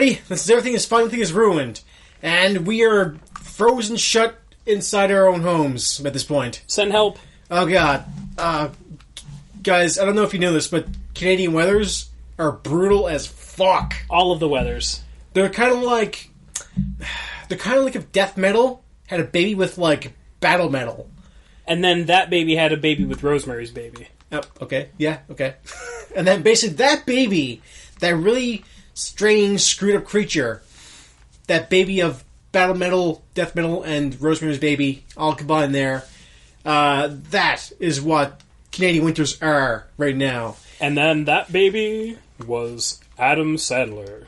Alrighty, everything is ruined. And we are frozen shut inside our own homes at this point. Send help. Oh god. Guys, I don't know if you know this, but Canadian weathers are brutal as fuck. All of the weathers. They're kind of like if death metal had a baby with, like, battle metal. And then that baby had a baby with Rosemary's Baby. Oh, okay. Yeah, okay. And then basically that baby, that really strange, screwed up creature, that baby of battle metal, death metal, and Rosemary's Baby all combined there, that is what Canadian winters are right now. And then that baby was Adam Sandler.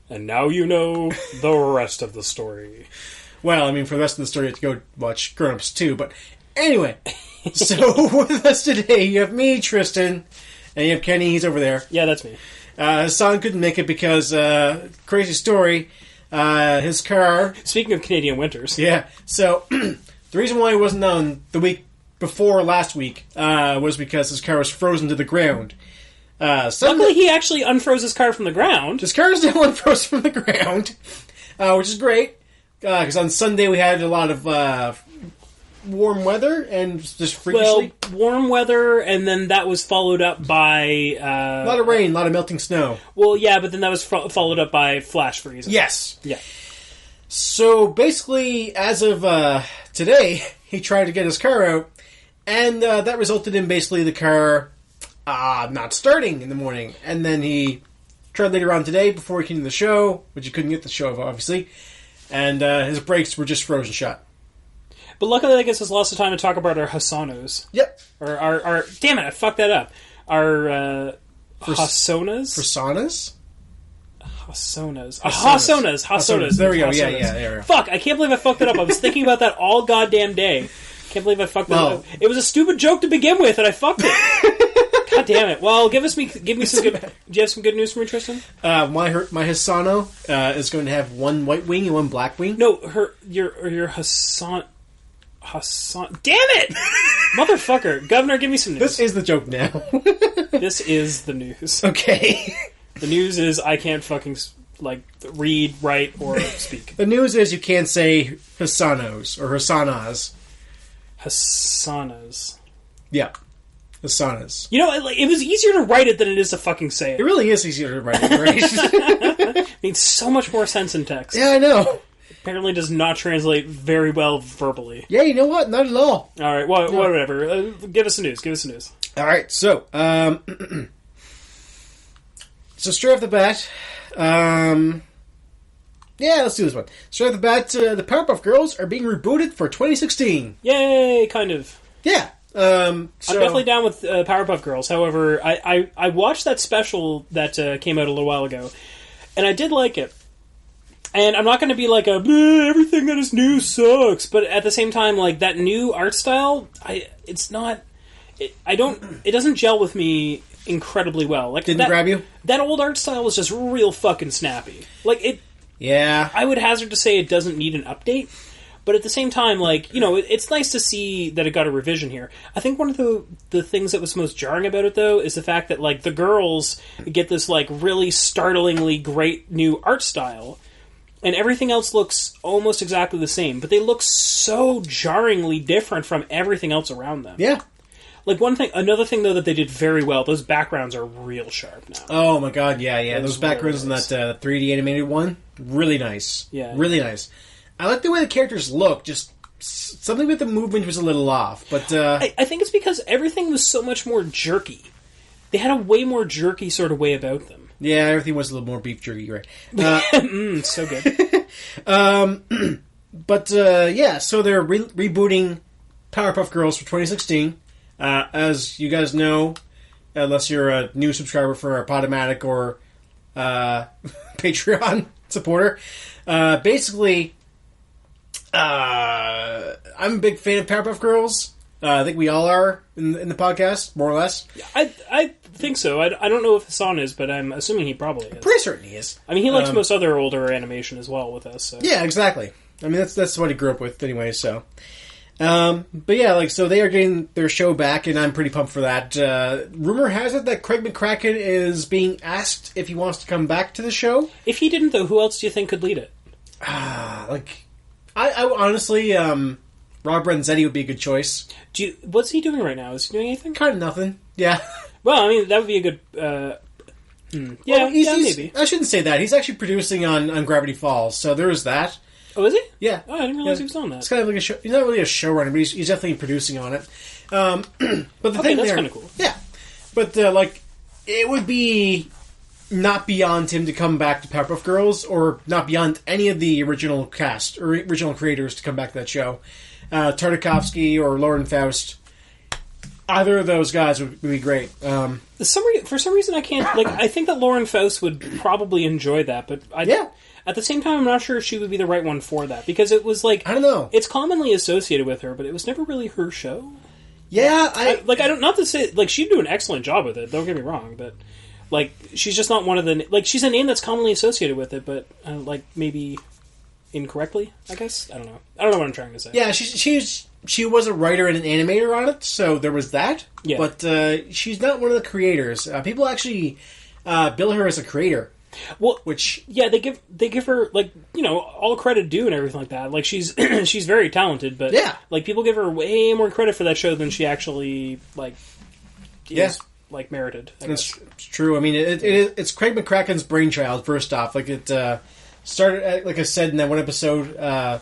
And now you know the rest of the story. Well, I mean, for the rest of the story, you have to go watch Grown Ups 2, but anyway. So, with us today, you have me, Tristan, and you have Kenny, he's over there. Yeah, that's me. Hassan couldn't make it because, crazy story, his car... Speaking of Canadian winters. Yeah, so, the reason why he wasn't on the week before last week, was because his car was frozen to the ground. Luckily, he actually unfroze his car from the ground. His car is still unfrozen from the ground, which is great, because on Sunday we had a lot of, warm weather and just freakishly... Well, warm weather, and then that was followed up by... a lot of rain, a lot of melting snow. Well, yeah, but then that was followed up by flash freezing. Yes. Yeah. So, basically, as of today, he tried to get his car out, and that resulted in basically the car not starting in the morning. And then he tried later on today, before he came to the show, which he couldn't get the show of, obviously, and his brakes were just frozen shut. But luckily, that gives us lots of time to talk about our Hassanos. Yep. Or our damn it, I fucked that up. Our Hassonas? Personas? Hassonas. There we go, yeah. Fuck, I can't believe I fucked it up. I was thinking about that all goddamn day. Can't believe I fucked that up. It was a stupid joke to begin with, and I fucked it. God damn it. Well, give me some good... Do you have some good news for me, Tristan? My Hassano is going to have one white wing and one black wing. No, your Hassan... Damn it! Motherfucker. Governor, give me some news. This is the joke now. This is the news. Okay. The news is I can't fucking, read, write, or speak. The news is you can't say Hassanos or Hassanas. Hassanas. Yeah. Hassanas. You know, it was easier to write it than it is to fucking say it. It really is easier to write it, right? It makes so much more sense in text. Yeah, I know. Apparently does not translate very well verbally. Yeah, you know what? Not at all. Alright, well, whatever. Give us the news. Alright, so, so straight off the bat, let's do this one. Straight off the bat, the Powerpuff Girls are being rebooted for 2016. Yay, kind of. Yeah. I'm definitely down with Powerpuff Girls. However, I watched that special that came out a little while ago, and I did like it. And I'm not going to be like everything that is new sucks, but at the same time, like, that new art style, it doesn't gel with me incredibly well. Like, didn't grab you? That old art style was just real fucking snappy. Like, it... Yeah. I would hazard to say it doesn't need an update, but at the same time, like, you know, it's nice to see that it got a revision here. I think one of the things that was most jarring about it, though, is the fact that, like, the girls get this, like, really startlingly great new art style, and everything else looks almost exactly the same, but they look so jarringly different from everything else around them. Yeah. Like, another thing, though, that they did very well, those backgrounds are real sharp now. Oh my god, yeah. Those backgrounds in that 3D animated one, really nice. Yeah. Really nice. I like the way the characters look, just something with the movement was a little off, but... I think it's because everything was so much more jerky. They had a way more jerky sort of way about them. Yeah, everything was a little more beef jerky, right? So good. But, so they're rebooting Powerpuff Girls for 2016. As you guys know, unless you're a new subscriber for our Podomatic or Patreon supporter, basically, I'm a big fan of Powerpuff Girls. I think we all are in the podcast, more or less. I think so. I don't know if Hassan is, but I'm assuming he probably is. Pretty certain he is. I mean, he likes most other older animation as well with us. So. Yeah, exactly. I mean, that's what he grew up with anyway, so... But yeah, like, so they are getting their show back, and I'm pretty pumped for that. Rumor has it that Craig McCracken is being asked if he wants to come back to the show. If he didn't, though, who else do you think could lead it? I honestly, Rob Renzetti would be a good choice. What's he doing right now? Is he doing anything? Kind of nothing. Yeah. Well, I mean, that would be a good... maybe. I shouldn't say that. He's actually producing on Gravity Falls, so there is that. Oh, is he? Yeah. Oh, I didn't realize he was on that. It's kind of like a show. He's not really a showrunner, but he's definitely producing on it. But the thing that's there, kind of cool. Yeah. But it would be not beyond him to come back to Powerpuff Girls, or not beyond any of the original cast or original creators to come back to that show. Tartakovsky or Lauren Faust. Either of those guys would be great. For some reason, I can't... I think that Lauren Faust would probably enjoy that, but at the same time, I'm not sure if she would be the right one for that, because it was I don't know. It's commonly associated with her, but it was never really her show. Yeah, I don't... Not to say... she'd do an excellent job with it, don't get me wrong, but... she's just not one of the... she's a name that's commonly associated with it, but, maybe incorrectly, I guess? I don't know. I don't know what I'm trying to say. Yeah, she was a writer and an animator on it, so there was that. Yeah. But she's not one of the creators. People actually bill her as a creator. Well, which... Yeah, they give her, all credit due and everything like that. She's she's very talented, but... Yeah. People give her way more credit for that show than she actually, is, merited. It's true. I mean, it's Craig McCracken's brainchild, first off. It started, like I said in that one episode...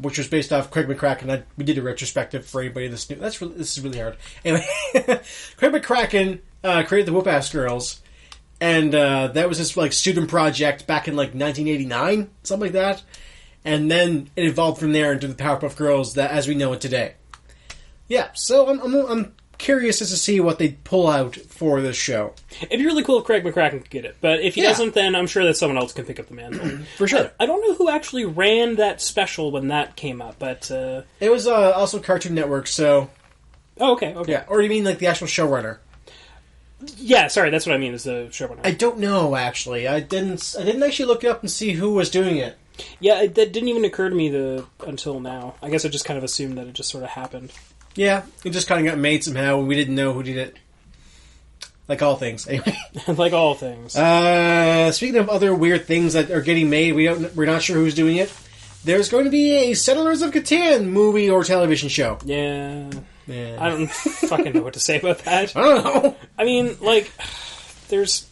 which was based off Craig McCracken. We did a retrospective for anybody that's new. This is really hard. Anyway, Craig McCracken created the Whoop-Ass Girls, and that was his student project back in 1989, something like that. And then it evolved from there into the Powerpuff Girls that as we know it today. Yeah, so I'm curious as to see what they pull out for this show. It'd be really cool if Craig McCracken could get it, but if he doesn't, then I'm sure that someone else can pick up the mantle. For sure. I don't know who actually ran that special when that came up, but... It was also Cartoon Network, so... Oh, okay. Yeah, or you mean the actual showrunner? Yeah, sorry, that's what I mean, is the showrunner. I don't know, actually. I didn't actually look it up and see who was doing it. Yeah, that didn't even occur to me until now. I guess I just kind of assumed that it just sort of happened. Yeah, it just kind of got made somehow, and we didn't know who did it. Like all things, anyway. Like all things. Speaking of other weird things that are getting made, we're not sure who's doing it. There's going to be a Settlers of Catan movie or television show. Yeah. I don't fucking know what to say about that. I don't know. I mean, there's...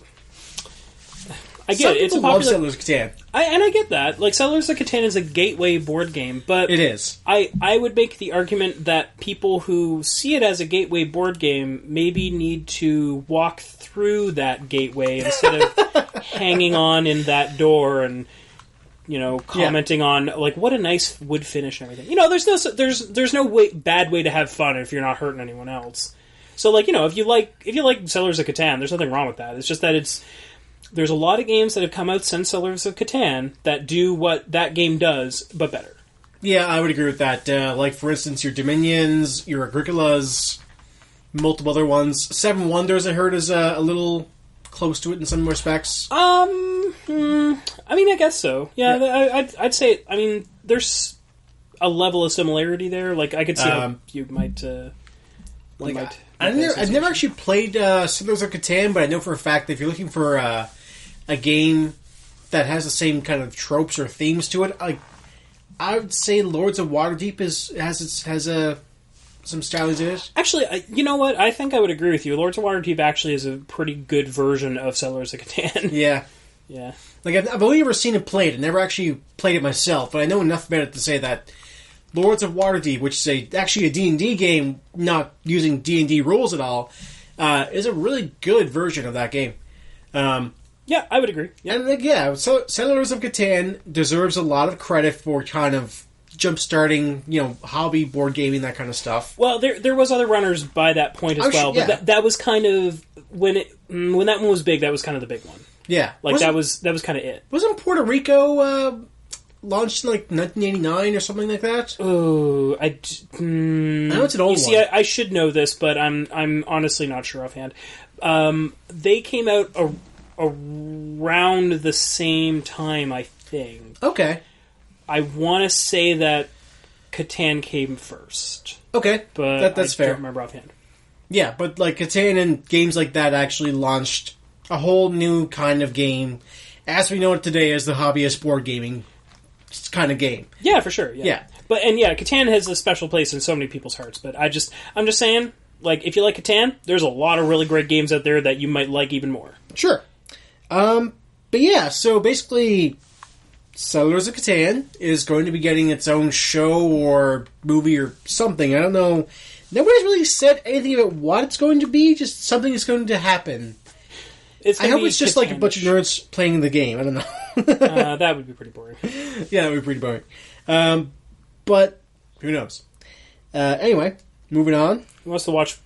I get Some it. It's a people love popular... Settlers of Catan. I get that. Settlers of Catan is a gateway board game, but... It is. I would make the argument that people who see it as a gateway board game maybe need to walk through that gateway instead of hanging on in that door and, commenting on, what a nice wood finish and everything. There's no bad way to have fun if you're not hurting anyone else. So, if you like Settlers of Catan, there's nothing wrong with that. It's just that there's a lot of games that have come out since Settlers of Catan that do what that game does, but better. Yeah, I would agree with that. For instance, your Dominions, your Agricolas, multiple other ones. Seven Wonders, I heard, is a little close to it in some respects. I guess so. Yeah. I'd say, there's a level of similarity there. I could see how you might... I've never actually played Settlers of Catan, but I know for a fact that if you're looking for a game that has the same kind of tropes or themes to it, I would say Lords of Waterdeep has some stylings in it. Actually, you know what? I think I would agree with you. Lords of Waterdeep actually is a pretty good version of Settlers of Catan. Yeah. Yeah. I've only ever seen it played. I never actually played it myself, but I know enough about it to say that Lords of Waterdeep, which is actually a D&D game, not using D&D rules at all, is a really good version of that game. Yeah, I would agree. Yeah. So Settlers of Catan deserves a lot of credit for kind of jump-starting, hobby board gaming, that kind of stuff. Well, there was other runners by that point as well, but that was kind of when that one was big. That was kind of the big one. Yeah, that was kind of it. Wasn't Puerto Rico launched in 1989 or something like that? Oh, I know it's an old one. See, I should know this, but I'm honestly not sure offhand. They came out around the same time, I think. Okay. I want to say that Catan came first. Okay, But that's I fair. don't remember offhand. Yeah, but like Catan and games like that actually launched a whole new kind of game, as we know it today as the hobbyist board gaming kind of game. Yeah, for sure. Yeah. But Catan has a special place in so many people's hearts. But I'm just saying, like, if you like Catan, there's a lot of really great games out there that you might like even more. Sure. But yeah, so basically, Settlers of Catan is going to be getting its own show or movie or something. I don't know. Nobody's really said anything about what it's going to be. Just something is going to happen. I hope it's just like a bunch of nerds playing the game. I don't know. That would be pretty boring. Yeah, that would be pretty boring. But who knows? Anyway, moving on. Who wants to watch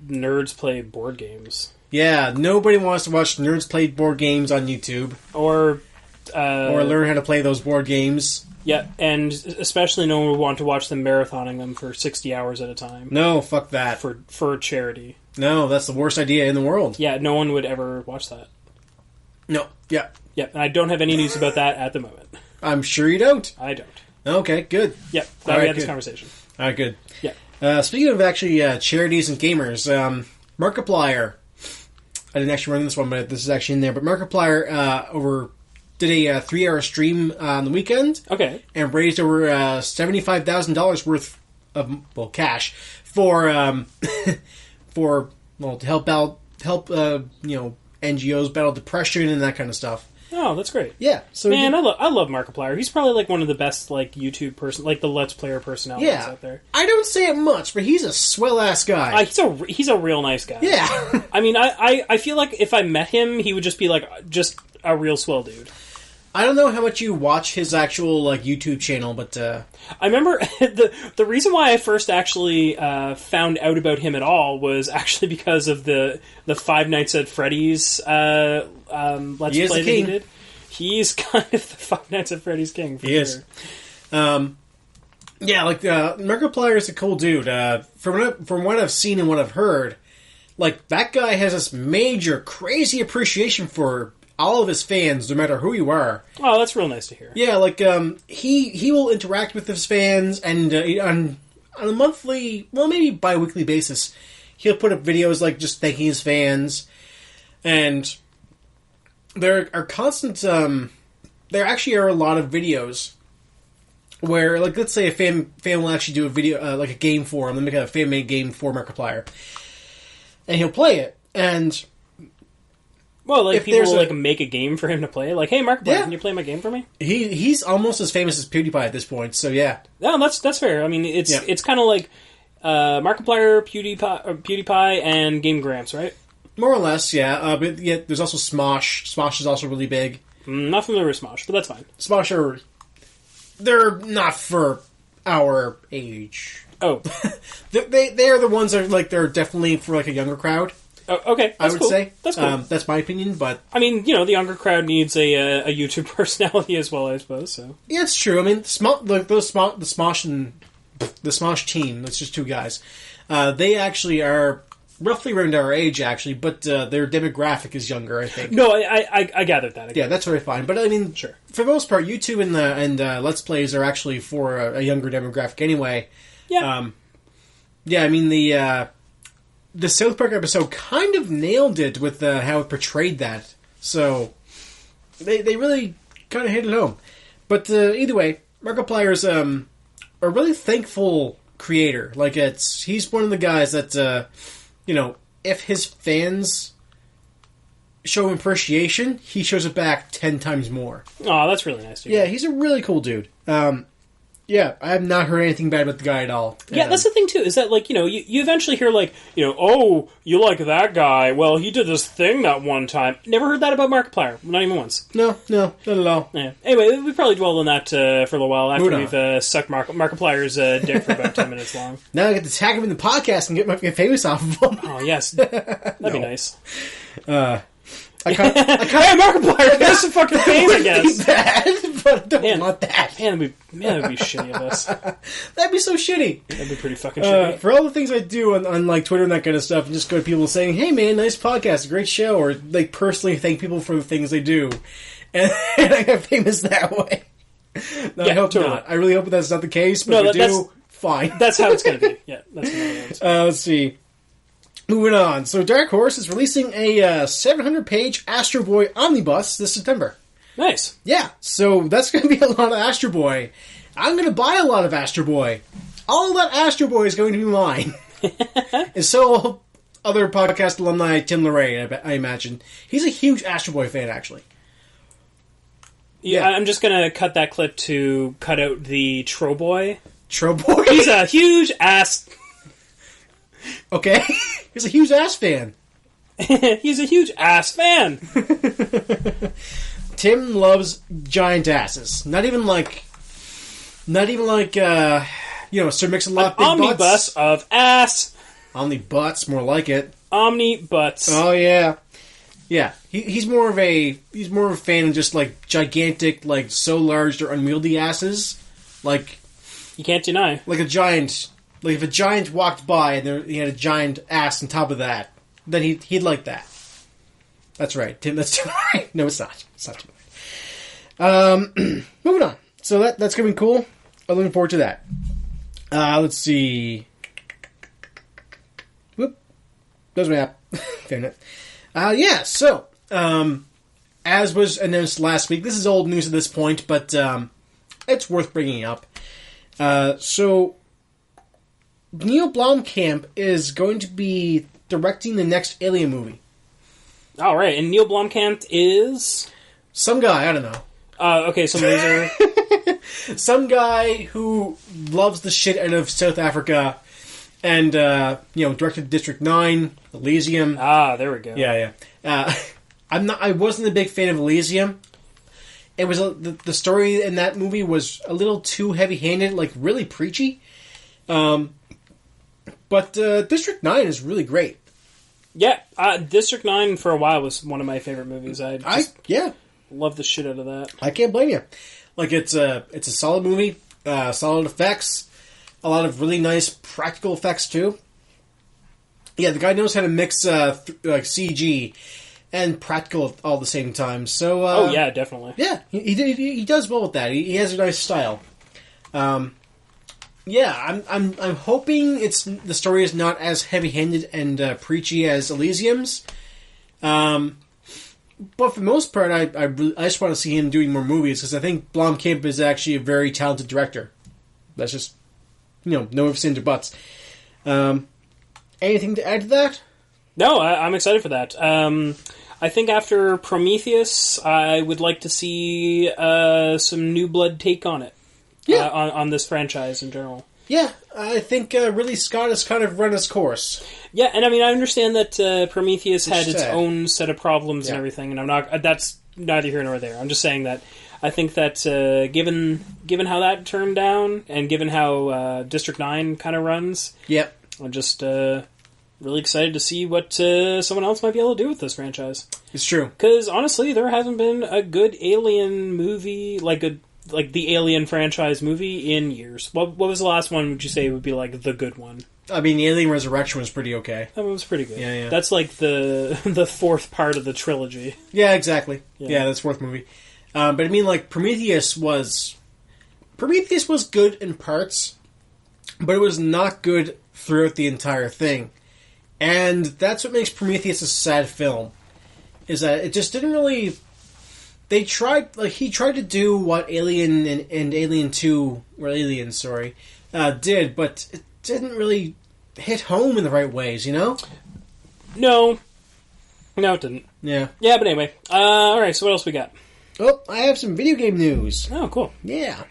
nerds play board games? Yeah, nobody wants to watch nerds play board games on YouTube. Or learn how to play those board games. Yeah, and especially no one would want to watch them marathoning them for 60 hours at a time. No, fuck that. For charity. No, that's the worst idea in the world. Yeah, no one would ever watch that. No, yeah. Yeah, and I don't have any news about that at the moment. I'm sure you don't. I don't. Okay, good. Yeah, glad we had this conversation. All right, good. Yeah. Speaking of actually charities and gamers, Markiplier. I didn't actually run this one, but this is actually in there. But Markiplier did a 3-hour stream on the weekend. Okay. And raised over $75,000 worth of cash for to help NGOs battle depression and that kind of stuff. Oh, that's great. Yeah. So man, I love Markiplier. He's probably like one of the best like YouTube the Let's Player personalities out there. I don't say it much, but he's a swell ass guy. He's a real nice guy. Yeah. I mean, I feel like if I met him, he would just be like just a real swell dude. I don't know how much you watch his actual like YouTube channel, but I remember the reason why I first actually found out about him at all was actually because of the Five Nights at Freddy's Let's Play that he did. He's kind of the Five Nights at Freddy's king. For is. Yeah, like Markiplier is a cool dude. From what I've seen and what I've heard, like that guy has this major, crazy appreciation for all of his fans, no matter who you are. Oh, that's real nice to hear. Yeah, like he will interact with his fans, and on a monthly, well, maybe bi-weekly basis, he'll put up videos like just thanking his fans, and there are constant. There actually are a lot of videos where, like, let's say a fan will actually do a video, like a game for him, they'll make a fan-made game for Markiplier, and he'll play it, and. Well, like, people will, like, make a game for him to play. Like, hey, Markiplier, can you play my game for me? He's almost as famous as PewDiePie at this point, so yeah. No, that's fair. I mean, it's kind of like Markiplier, PewDiePie, and Game Gramps, right? More or less, yeah. But yeah, there's also Smosh. Smosh is also really big. Not familiar with Smosh, but that's fine. Smosh they're not for our age. Oh. they are the ones that are, like, they're definitely for, like, a younger crowd. Oh, okay, I would say that's cool. That's my opinion, but I mean, the younger crowd needs a YouTube personality as well, I suppose. So yeah, it's true. I mean, the Smosh and the Smosh team. That's just two guys. They actually are roughly around our age, actually, but their demographic is younger. I think. No, I gathered that. Yeah, that's very fine. But I mean, sure. For the most part, YouTube and Let's Plays are actually for a younger demographic anyway. Yeah. Yeah, I mean the South Park episode kind of nailed it with how it portrayed that. So, they really kind of hit it home. But either way, Markiplier's a really thankful creator. Like, he's one of the guys that, if his fans show him appreciation, he shows it back 10 times more. Oh, that's really nice to hear. Yeah, he's a really cool dude. Yeah, I have not heard anything bad about the guy at all. Yeah, that's the thing, too, is that, like, you eventually hear, like, oh, you like that guy, well, he did this thing that one time. Never heard that about Markiplier, not even once. No, not at all. Yeah. Anyway, we probably dwell on that for a little while after we've sucked Markiplier's dick for about 10 minutes long. Now I get to tag him in the podcast and get famous off of him. Oh, yes. That'd be nice. Hey, Markiplier, give us some fucking fame, I guess. Bad, but I don't want that. Man, that'd be shitty of us. That'd be so shitty. That'd be pretty fucking shitty. For all the things I do on like Twitter and that kind of stuff, and just go to people saying, "Hey, man, nice podcast, great show," or like personally thank people for the things they do, and I get famous that way. No, I hope totally. not. I really hope that's not the case, but if we do, fine. That's how it's going to be. Yeah, that's how it is. Let's see. Moving on. So Dark Horse is releasing a 700-page Astro Boy omnibus this September. Nice. Yeah, so that's going to be a lot of Astro Boy. I'm going to buy a lot of Astro Boy. All that Astro Boy is going to be mine. And so other podcast alumni, Tim LeRae, I imagine. He's a huge Astro Boy fan, actually. Yeah, I'm just going to cut that clip to cut out the Troboy. Troboy? He's a huge ass... Okay. He's a huge ass fan. He's a huge ass fan. Tim loves giant asses. Not even like Sir Mix-a-Lot big omnibus butts. of ass. Omni-butts, more like it. Omni-butts. Oh yeah. Yeah. He's more of a fan of just like gigantic, like so large they're unwieldy asses. Like you can't deny. Like a giant. Like if a giant walked by and he had a giant ass on top of that, then he'd like that. That's right, Tim. That's too right. No, it's not. It's not too right. Moving on. So that's gonna be cool. I'm looking forward to that. Let's see. Whoop. There's my app. Fair enough. Yeah. So as was announced last week, this is old news at this point, but it's worth bringing up. So Neil Blomkamp is going to be directing the next Alien movie. All right, and Neil Blomkamp is some guy. I don't know. Okay, some loser. Some guy who loves the shit out of South Africa, and directed District 9, Elysium. Ah, there we go. Yeah. I wasn't a big fan of Elysium. It was the story in that movie was a little too heavy-handed, like really preachy. But District 9 is really great. Yeah, District 9 for a while was one of my favorite movies. I love the shit out of that. I can't blame you. Like it's a solid movie, solid effects, a lot of really nice practical effects too. Yeah, the guy knows how to mix like CG and practical all at the same time. So oh yeah, definitely. Yeah, he does well with that. He has a nice style. Yeah, I'm hoping the story is not as heavy-handed and preachy as Elysium's. But for the most part, I just want to see him doing more movies because I think Blomkamp is actually a very talented director. That's just no ifs, ands, or buts. Anything to add to that? No, I'm excited for that. I think after Prometheus, I would like to see some new blood take on it. Yeah. On this franchise in general. Yeah, I think Ridley Scott has kind of run his course. Yeah, and I mean, I understand that Prometheus had its own set of problems and everything, and that's neither here nor there. I'm just saying that I think that given how that turned down, and given how District 9 kind of runs, yep, I'm just really excited to see what someone else might be able to do with this franchise. It's true. Because honestly, there hasn't been a good Alien movie, like the Alien franchise movie in years. What was the last one would you say would be like the good one? I mean, the Alien Resurrection was pretty okay. That one was pretty good. Yeah. That's like the fourth part of the trilogy. Yeah, exactly. Yeah, that's fourth movie. But I mean, like, Prometheus was good in parts, but it was not good throughout the entire thing. And that's what makes Prometheus a sad film, is that it just didn't really... he tried to do what Alien and Alien 2, or Alien, sorry, did, but it didn't really hit home in the right ways, you know? No, it didn't. Yeah. Yeah, but anyway. Alright, so what else we got? Oh, I have some video game news. Oh, cool. Yeah.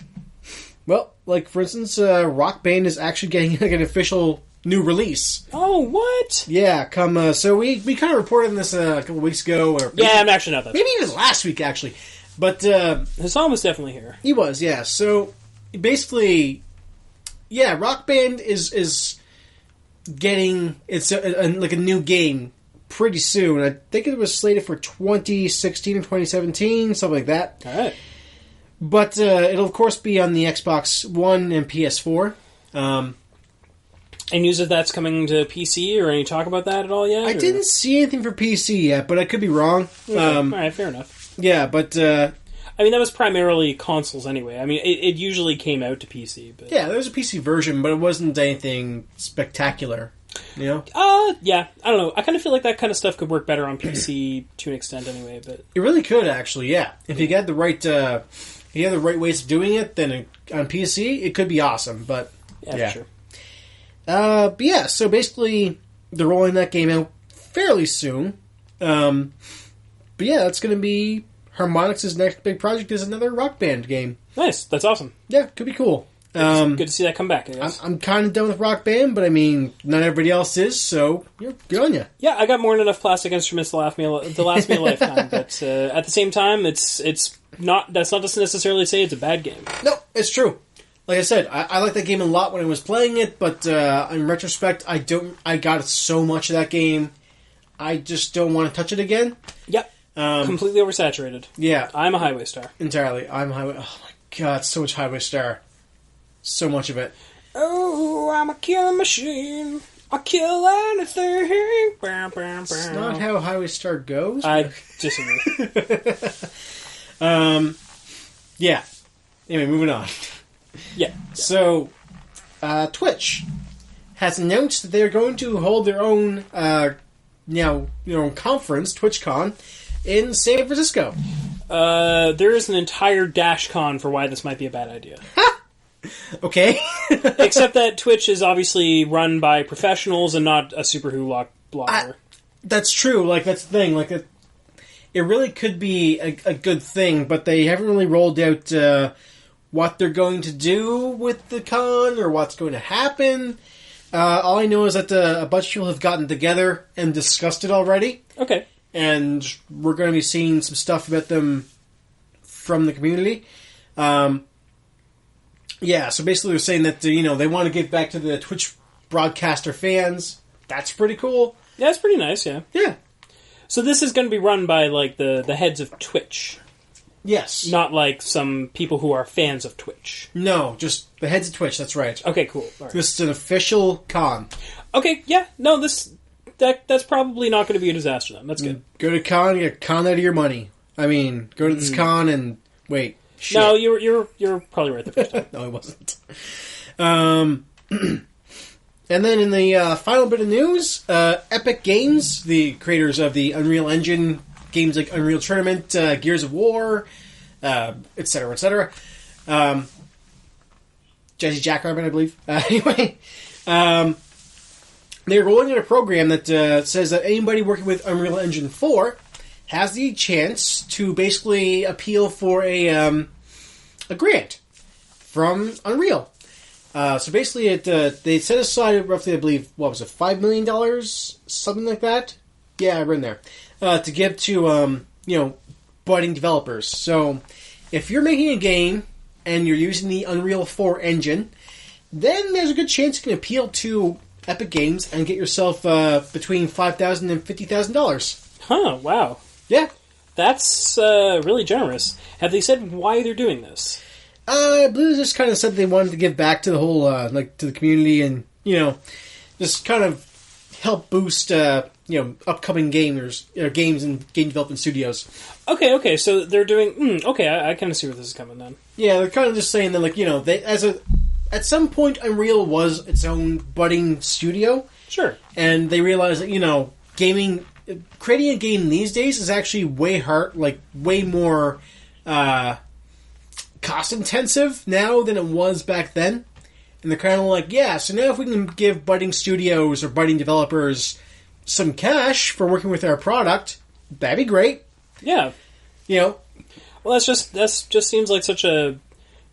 Well, like, for instance, Rock Band is actually getting like an official new release. Oh, what? Yeah, so we kind of reported on this a couple weeks ago. Or yeah, I'm actually not that. Maybe even last week, actually. But Hassan was definitely here. He was, yeah. So basically, yeah, Rock Band is getting like a new game pretty soon. I think it was slated for 2016 or 2017, something like that. All right. But it'll of course be on the Xbox One and PS4. Any news if that's coming to PC or any talk about that at all yet? I didn't see anything for PC yet, but I could be wrong. Okay. All right, fair enough. Yeah, but I mean, that was primarily consoles anyway. I mean, it usually came out to PC. But Yeah, there was a PC version, but it wasn't anything spectacular. You know? Yeah. I don't know. I kind of feel like that kind of stuff could work better on PC to an extent anyway. But It really could, actually, yeah. If you had the right... if you had the right ways of doing it, then on PC, it could be awesome, but... yeah. For sure. But yeah, so basically, they're rolling that game out fairly soon. But yeah, that's going to be... Harmonix's next big project is another Rock Band game. Nice. That's awesome. Yeah, could be cool. Good to see that come back, I guess. I'm kind of done with Rock Band, but I mean, not everybody else is, so good on you. Yeah, I got more than enough plastic instruments to last me a lifetime. But at the same time, that's not to necessarily say it's a bad game. No, it's true. Like I said, I liked that game a lot when I was playing it, but in retrospect, I got so much of that game, I just don't want to touch it again. Yep. Completely oversaturated. Yeah. I'm a Highway Star. Entirely. I'm Highway... Oh my god, so much Highway Star. So much of it. Oh, I'm a killing machine. I'll kill anything. It's not how Highway Star goes. I disagree. Yeah. Anyway, moving on. Yeah. So, Twitch has announced that they're going to hold their own, conference, TwitchCon, in San Francisco. There is an entire DashCon for why this might be a bad idea. Okay. Except that Twitch is obviously run by professionals and not a Super Who blogger. That's true. Like, that's the thing. Like, it really could be a good thing, but they haven't really rolled out what they're going to do with the con or what's going to happen. All I know is that a bunch of people have gotten together and discussed it already. Okay. And we're going to be seeing some stuff about them from the community. Yeah, so basically they're saying that, they want to give back to the Twitch broadcaster fans. That's pretty cool. Yeah, it's pretty nice, yeah. Yeah. So this is going to be run by, like, the heads of Twitch. Yes. Not like some people who are fans of Twitch. No, just the heads of Twitch, that's right. Okay, cool. All right. This is an official con. Okay, yeah. No, that's probably not going to be a disaster then. That's good. Go to con, get a con out of your money. I mean, go to this con and wait. Shit. No, you're probably right the first time. No, I wasn't. And then in the final bit of news, Epic Games, the creators of the Unreal Engine games like Unreal Tournament, Gears of War, etc., etc. Jesse Jackrabbit, I believe. Anyway, they're rolling out a program that says that anybody working with Unreal Engine 4 has the chance to basically appeal for a grant from Unreal. So basically, they set aside roughly, I believe, what was it, $5 million? Something like that? Yeah, right in there. To give to, budding developers. So, if you're making a game and you're using the Unreal 4 engine, then there's a good chance you can appeal to Epic Games and get yourself between $5,000 and $50,000. Huh, wow. Yeah. That's really generous. Have they said why they're doing this? I believe they just kind of said they wanted to give back to the whole, to the community and, just kind of help boost, upcoming games and game development studios. Okay, so they're doing... okay, I kind of see where this is coming then. Yeah, they're kind of just saying that, at some point, Unreal was its own budding studio. Sure. And they realized that, creating a game these days is actually way more, cost-intensive now than it was back then. And they're kind of like, yeah, so now if we can give budding studios or budding developers some cash for working with our product, that'd be great. Yeah. Well, that just seems like such a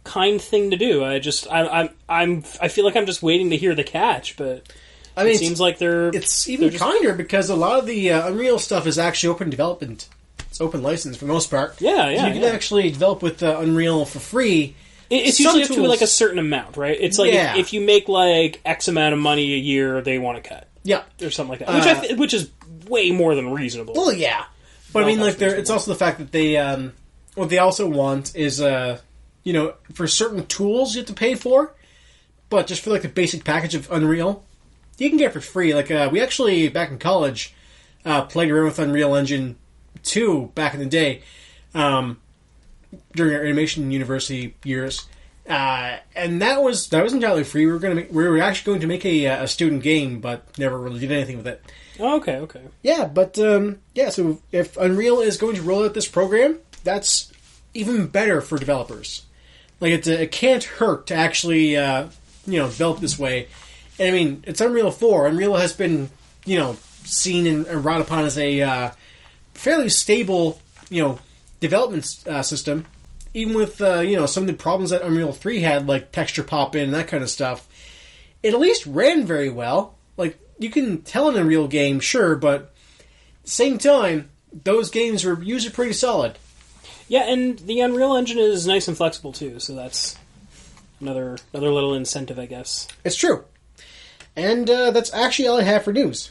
kind thing to do. I feel like I'm just waiting to hear the catch, but it seems like it's even kinder because a lot of the Unreal stuff is actually open development. It's open license for the most part. Yeah. So you can actually develop with Unreal for free. It's usually up to like a certain amount, right? It's like if you make like X amount of money a year, they want to cut. Yeah, or something like that, which is way more than reasonable. Well, yeah, but I mean, it's also the fact that they what they also want is for certain tools you have to pay for, but just for like the basic package of Unreal, you can get it for free. Like we actually back in college played around with Unreal Engine 2 back in the day. during our animation university years. And that was entirely free. We were actually going to make a student game, but never really did anything with it. Oh, okay. Yeah, but so if Unreal is going to roll out this program, that's even better for developers. Like it can't hurt to actually develop this way. And I mean, it's Unreal 4. Unreal has been seen and wrought upon as a fairly stable development system. Even with some of the problems that Unreal 3 had, like texture pop in and that kind of stuff, it at least ran very well. Like, you can tell an Unreal game, sure, but at the same time, those games are usually pretty solid. Yeah, and the Unreal Engine is nice and flexible too, so that's another little incentive, I guess. It's true. And that's actually all I have for news.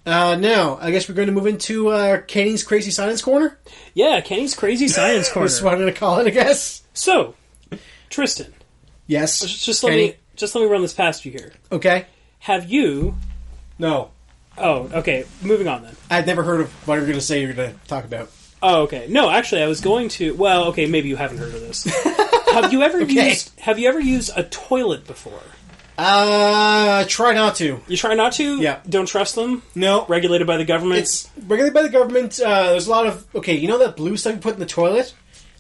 Now, I guess we're going to move into Kenny's Crazy Science Corner? Yeah, Kenny's Crazy Science Corner. That's what I'm going to call it, I guess. So, Tristan. Yes. Just let me run this past you here. Okay. Have you... No. Oh, okay. Moving on then. I'd never heard of what you were going to say you're going to talk about. Oh, okay. No, actually, I was going to... Well, okay, maybe you haven't heard of this. Have you ever used a toilet before? Try not to. You try not to? Yeah. Don't trust them? No. Regulated by the government? It's regulated by the government. There's a lot of... Okay, you know that blue stuff you put in the toilet?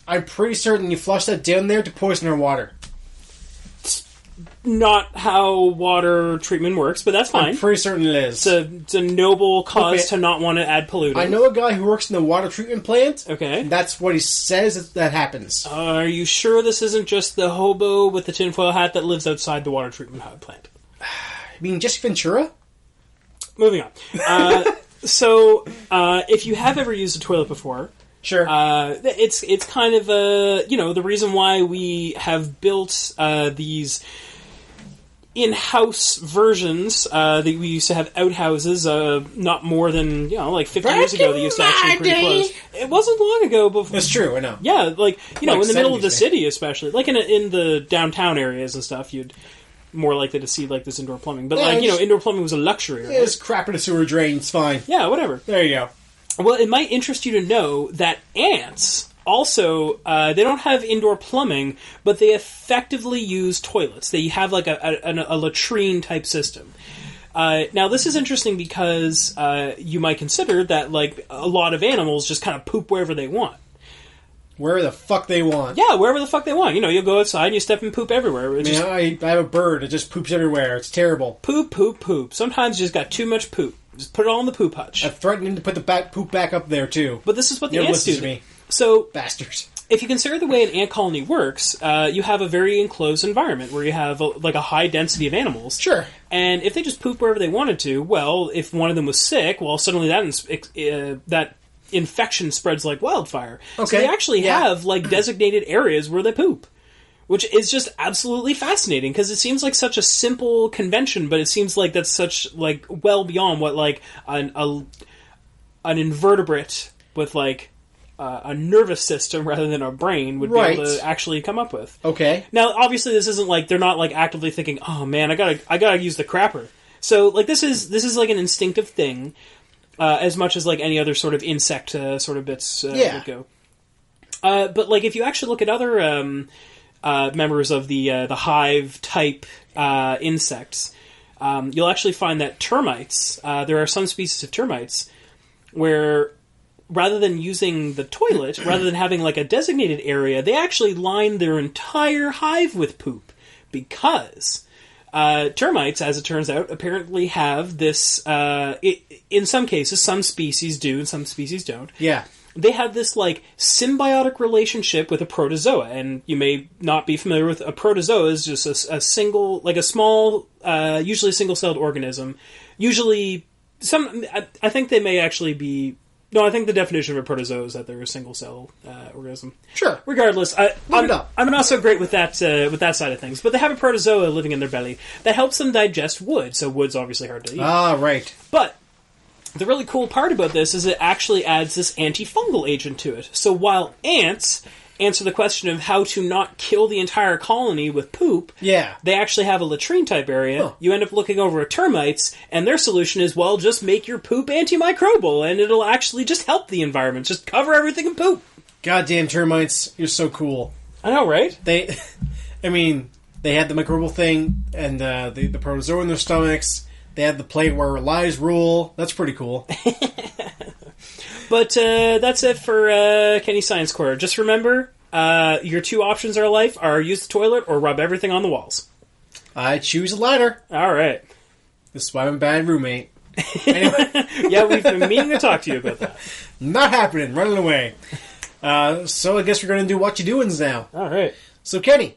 I'm pretty certain you flush that down there to poison our water. Not how water treatment works, but that's fine. I'm pretty certain it is. It's a noble cause to not want to add pollutant. I know a guy who works in the water treatment plant. Okay. That's what he says that happens. Are you sure this isn't just the hobo with the tinfoil hat that lives outside the water treatment plant? I mean, Jesse Ventura? Moving on. If you have ever used a toilet before... Sure. It's kind of the reason why we have built these in-house versions that we used to have outhouses not more than like 50 years ago. They used to actually pretty close. It wasn't long ago before. That's true. I know. Yeah, in the middle of the city, especially like in the downtown areas and stuff, you'd more likely to see like this indoor plumbing. But indoor plumbing was a luxury. Right? It's crap in a sewer drain. It's fine. Yeah, whatever. There you go. Well, it might interest you to know that ants also, they don't have indoor plumbing, but they effectively use toilets. They have like a latrine type system. Now, this is interesting because you might consider that like a lot of animals just kind of poop wherever they want. Wherever the fuck they want. Yeah, wherever the fuck they want. You'll go outside and you step and poop everywhere. I have a bird. It just poops everywhere. It's terrible. Poop, poop, poop. Sometimes you just got too much poop. Just put it all in the poop hutch. I've threatened him to put the poop back up there, too. But this is what the ants do. To me. So, bastards. If you consider the way an ant colony works, you have a very enclosed environment where you have a high density of animals. Sure. And if they just poop wherever they wanted to, well, if one of them was sick, well, suddenly that infection spreads like wildfire. Okay. So they actually have like designated areas where they poop. Which is just absolutely fascinating, because it seems like such a simple convention, but it seems like that's such, like, well beyond what, like, an invertebrate with, like, a nervous system rather than a brain would be able to actually come up with. Okay. Now, obviously, this isn't, like, they're not, like, actively thinking, oh, man, I gotta use the crapper. So, like, this is like, an instinctive thing, as much as, like, any other sort of insect sort of bits would go. But, like, if you actually look at other... members of the hive type insects, you'll actually find that termites, there are some species of termites where rather than using the toilet, rather than having like a designated area, they actually line their entire hive with poop, because termites, as it turns out, apparently have this, in some cases, some species do and some species don't. Yeah. They have this, like, symbiotic relationship with a protozoa, and you may not be familiar with a protozoa is just a single, like a small, usually single-celled organism. Usually, I think they may actually be... No, I think the definition of a protozoa is that they're a single-cell organism. Sure. Regardless, I'm not so great with that side of things, but they have a protozoa living in their belly that helps them digest wood, so wood's obviously hard to eat. Ah, right. But... the really cool part about this is it actually adds this antifungal agent to it. So while ants answer the question of how to not kill the entire colony with poop, they actually have a latrine-type area. Huh. You end up looking over at termites, and their solution is, well, just make your poop antimicrobial, and it'll actually just help the environment. Just cover everything in poop. Goddamn termites, you're so cool. I know, right? They had the microbial thing and the protozoa in their stomachs. They had the plate where lies rule. That's pretty cool. But that's it for Kenny Science Corner. Just remember, your two options in our life are use the toilet or rub everything on the walls. I choose the latter. All right. This is why I'm a bad roommate. Anyway. Yeah, we've been meaning to talk to you about that. Not happening. Running away. So I guess we're going to do What You Doings now. All right. So, Kenny,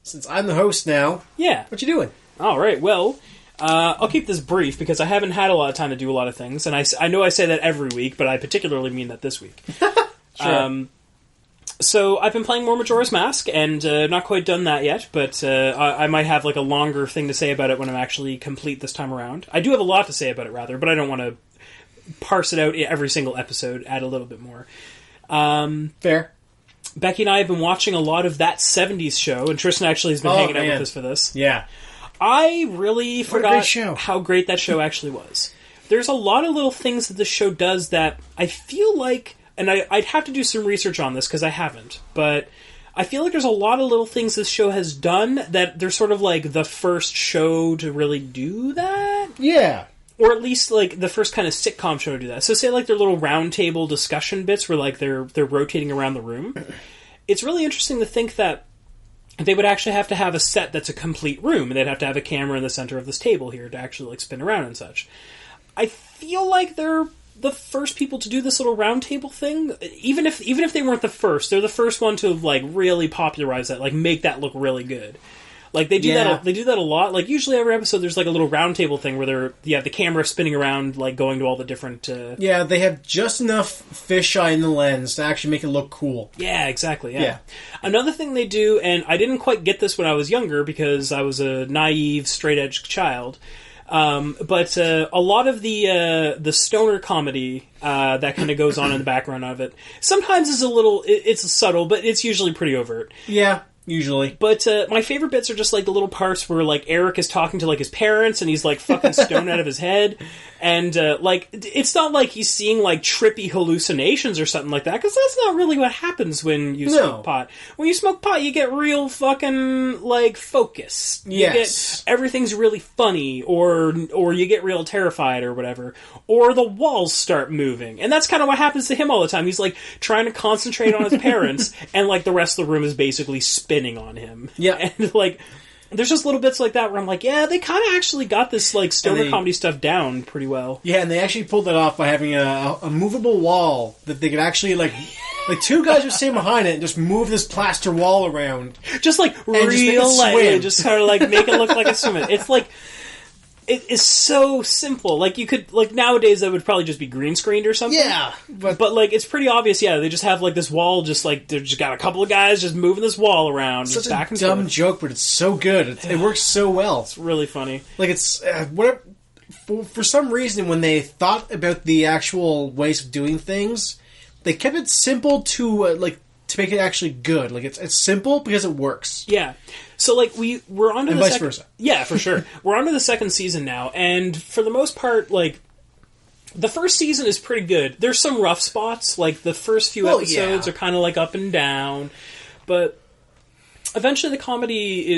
since I'm the host now, yeah, what you doing? All right. Well, I'll keep this brief because I haven't had a lot of time to do a lot of things, and I know I say that every week, but I particularly mean that this week. Sure. So I've been playing more Majora's Mask, and not quite done that yet, but I might have like a longer thing to say about it when I'm actually complete this time around. I do have a lot to say about it, rather, but I don't want to parse it out every single episode, add a little bit more. Fair. Becky and I have been watching a lot of That 70s Show, and Tristan actually has been hanging out with us for this. Yeah. I really forgot show. how great that show actually was. There's a lot of little things that the show does that I feel like, and I'd have to do some research on this because I haven't, but I feel like there's a lot of little things this show has done that they're sort of like the first show to really do that. Yeah. Or at least like the first kind of sitcom show to do that. So say like their little round table discussion bits where like they're rotating around the room. It's really interesting to think that they would actually have to have a set that's a complete room, and they'd have to have a camera in the center of this table here to actually like spin around and such. I feel like they're the first people to do this little round table thing. Even if they weren't the first, they're the first one to like really popularize that, like make that look really good. Like they do that. They do that a lot. Like usually every episode, there's like a little round table thing where you have the camera spinning around, like going to all the different. Yeah, they have just enough fisheye in the lens to actually make it look cool. Yeah, exactly. Yeah. Another thing they do, and I didn't quite get this when I was younger because I was a naive, straight edge child. But a lot of the stoner comedy that kind of goes on in the background of it sometimes is a little. It's subtle, but it's usually pretty overt. Yeah. Usually. But my favorite bits are just like the little parts where like Eric is talking to like his parents and he's like fucking stoned out of his head. And like it's not like he's seeing like trippy hallucinations or something like that, because that's not really what happens when you smoke pot. When you smoke pot, you get real fucking like focused. Yes. Everything's really funny, or you get real terrified or whatever. Or the walls start moving. And that's kind of what happens to him all the time. He's like trying to concentrate on his parents and like the rest of the room is basically spinning on him. Yeah. And like there's just little bits like that where I'm like, yeah, they kind of actually got this like stoner comedy stuff down pretty well. Yeah, and they actually pulled that off by having a movable wall that they could actually like two guys would stand behind it and just move this plaster wall around, just like real lightly, just sort of like make it look like a swimming. It's like it is so simple. Like you could like nowadays that would probably just be green screened or something. Yeah, but like it's pretty obvious. Yeah, they just have like this wall, just like they've just got a couple of guys just moving this wall around. Such back a and dumb forth. joke, but it's so good. It works so well. It's really funny. Like it's whatever. For some reason, when they thought about the actual ways of doing things, they kept it simple to make it actually good. Like it's simple because it works. Yeah. So like we're on to and the vice second, versa. Yeah, for sure. We're on to the second season now, and for the most part, like the first season is pretty good. There's some rough spots. Like the first few episodes are kind of like up and down, but eventually the comedy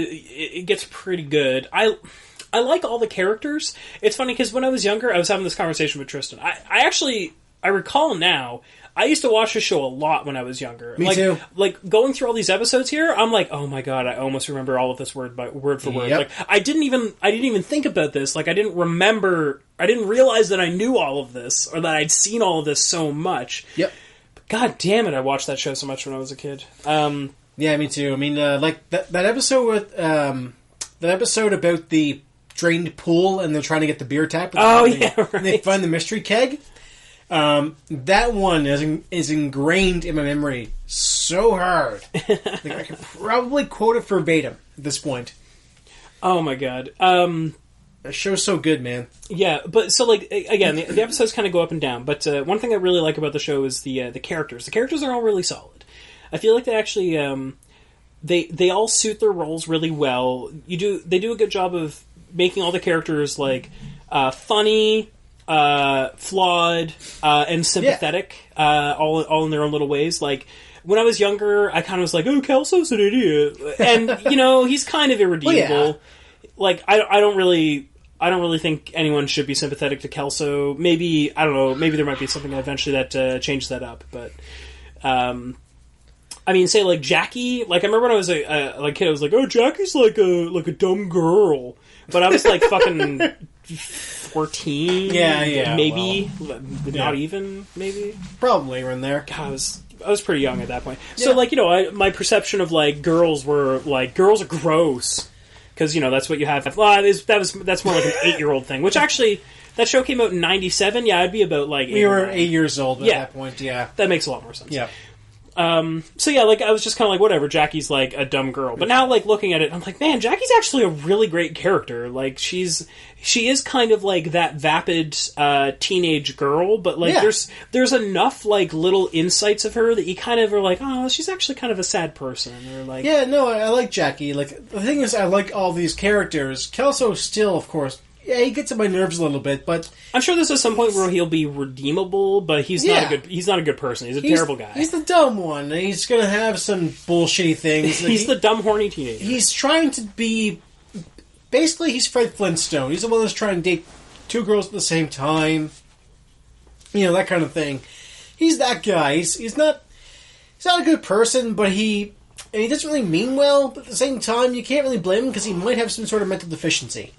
it gets pretty good. I like all the characters. It's funny because when I was younger, I was having this conversation with Tristan. I recall now, I used to watch the show a lot when I was younger. Me too. Like, going through all these episodes here, I'm like, oh my god, I almost remember all of this word for word. Yep. Like, I didn't even think about this. Like, I didn't realize that I knew all of this, or that I'd seen all of this so much. Yep. But god damn it, I watched that show so much when I was a kid. Yeah, me too. I mean, like that episode with that episode about the drained pool and they're trying to get the beer tap. Right. And they find the mystery keg. That one is ingrained in my memory so hard. Like, I could probably quote it verbatim at this point. Oh my god. That show's so good, man. Yeah, but so like again, the episodes kind of go up and down. But one thing I really like about the show is the characters. The characters are all really solid. I feel like they actually they all suit their roles really well. They do a good job of making all the characters like funny, flawed, and sympathetic, all in their own little ways. Like when I was younger, I kind of was like, oh, Kelso's an idiot. And, he's kind of irredeemable. Well, yeah. Like, I don't really think anyone should be sympathetic to Kelso. Maybe, I don't know, maybe there might be something eventually that changes that up. But, say, like, Jackie, like, I remember when I was a kid, I was like, oh, Jackie's like a dumb girl. But I was, like, fucking 14. Yeah. Maybe. Not even, maybe. Probably around there. God, I was pretty young at that point. So, like, my perception of, like, girls were, like, girls are gross. Because, that's what you have. Well, that's more like an 8-year-old thing. Which, actually, that show came out in 97. Yeah, I'd be about, like, 8 We were 8 years old at that point, yeah. That makes a lot more sense. Yeah. So, yeah, like, I was just kind of like, whatever, Jackie's, like, a dumb girl. But now, like, looking at it, I'm like, man, Jackie's actually a really great character. Like, she is kind of, like, that vapid, teenage girl, but, like, there's enough, like, little insights of her that you kind of are like, oh, she's actually kind of a sad person. Or, like... Yeah, no, I like Jackie. Like, the thing is, I like all these characters. Kelso still, of course... Yeah, he gets on my nerves a little bit, but I'm sure there's some point where he'll be redeemable, but he's not a good person. He's a terrible guy. He's the dumb one. He's gonna have some bullshitty things. He's the dumb, horny teenager. He's trying to be... Basically, he's Fred Flintstone. He's the one that's trying to date 2 girls at the same time. That kind of thing. He's that guy. He's not a good person, but he doesn't really mean well, but at the same time, you can't really blame him because he might have some sort of mental deficiency.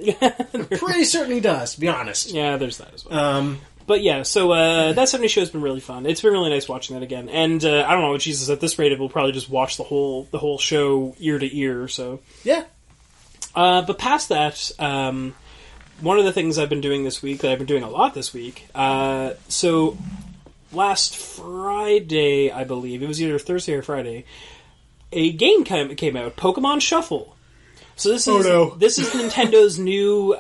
Pretty certain he does, to be honest. Yeah, there's that as well. But yeah, so that 70 show has been really fun. It's been really nice watching that again. And I don't know, Jesus, at this rate, we'll probably just watch the whole show ear to ear. So yeah. But past that, one of the things I've been doing this week, that I've been doing a lot this week, so last Friday, I believe, it was either Thursday or Friday, a game came out, Pokemon Shuffle. So this is Nintendo's new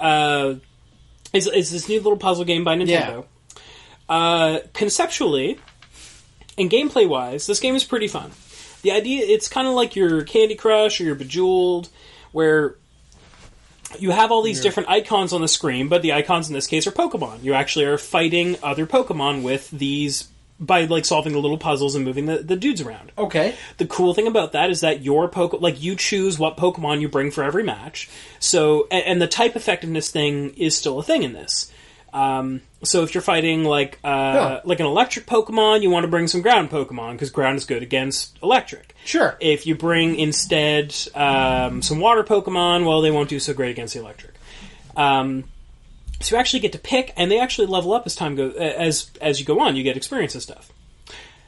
is this new little puzzle game by Nintendo. Yeah. Conceptually and gameplay wise, this game is pretty fun. The idea, it's kind of like your Candy Crush or your Bejeweled, where you have all these different icons on the screen, but the icons in this case are Pokemon. You actually are fighting other Pokemon with these by, like, solving the little puzzles and moving the dudes around. Okay. The cool thing about that is that you choose what Pokemon you bring for every match. So, and the type effectiveness thing is still a thing in this. So if you're fighting, like an electric Pokemon, you want to bring some ground Pokemon, because ground is good against electric. Sure. If you bring, instead, some water Pokemon, well, they won't do so great against the electric. So you actually get to pick, and they actually level up as time goes. As you go on, you get experience and stuff.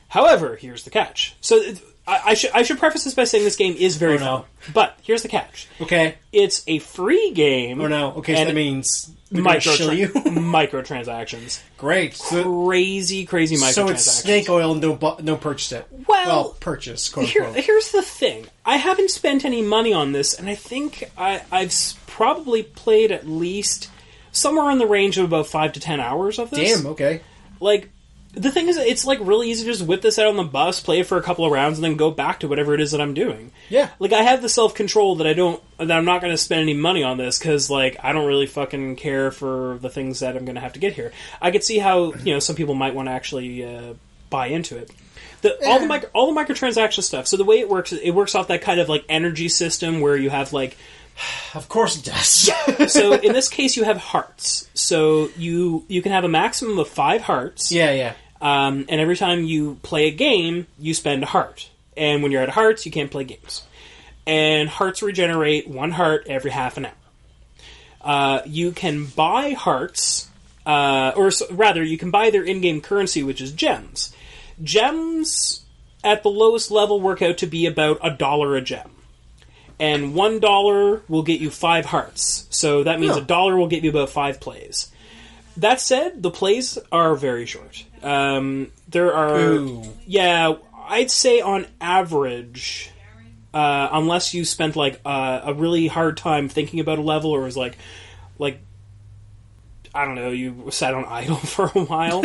However, here's the catch. So I should preface this by saying this game is very fun. But here's the catch. Okay. It's a free game. Oh no. Okay, so that means microtransactions. Great. Crazy microtransactions. So it's snake oil and don't purchase it. Well, purchase, quote unquote. Here's the thing. I haven't spent any money on this, and I think I've probably played at least somewhere in the range of about 5 to 10 hours of this. Damn, okay. Like, the thing is, it's like really easy to just whip this out on the bus, play it for a couple of rounds, and then go back to whatever it is that I'm doing. Yeah. Like, I have the self-control that I'm not going to spend any money on this, because, like, I don't really fucking care for the things that I'm going to have to get here. I could see how, some people might want to actually buy into it. All the microtransaction stuff, so the way it works off that kind of, like, energy system where you have, like... Of course it does. Yeah. So in this case, you have hearts. So you can have a maximum of 5 hearts. Yeah, yeah. And every time you play a game, you spend a heart. And when you're out of hearts, you can't play games. And hearts regenerate 1 heart every half an hour. You can buy hearts, you can buy their in-game currency, which is gems. Gems, at the lowest level, work out to be about $1 a gem. And $1 will get you 5 hearts. So that means $1 will get you about 5 plays. That said, the plays are very short. There are... I'd say on average, unless you spent like a really hard time thinking about a level, or was like I don't know, you sat on idle for a while.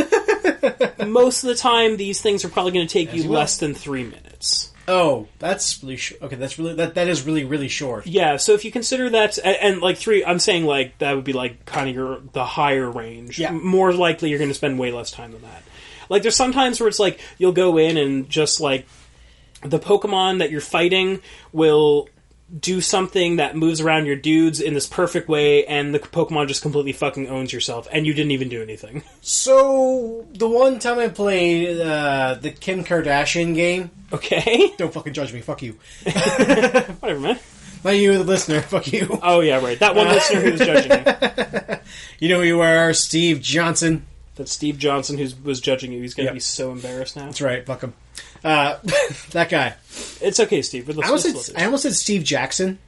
Most of the time, these things are probably going to take you less than 3 minutes. Oh, that's really short. Okay, that's really that is really, really short. Yeah, so if you consider that, and like 3, I'm saying like that would be like kind of the higher range. Yeah. More likely you're going to spend way less time than that. Like there's some times where it's like you'll go in and just like the Pokemon that you're fighting will do something that moves around your dudes in this perfect way, and the Pokemon just completely fucking owns yourself, and you didn't even do anything. So, the one time I played the Kim Kardashian game... Okay. Don't fucking judge me, fuck you. Whatever, man. Not you, the listener, fuck you. Oh, yeah, right. That one listener who was judging you. You know who you are, Steve Johnson. That's Steve Johnson who was judging you. He's going to be so embarrassed now. That's right, fuck him. That guy. It's okay, Steve. But I almost said Steve Jackson.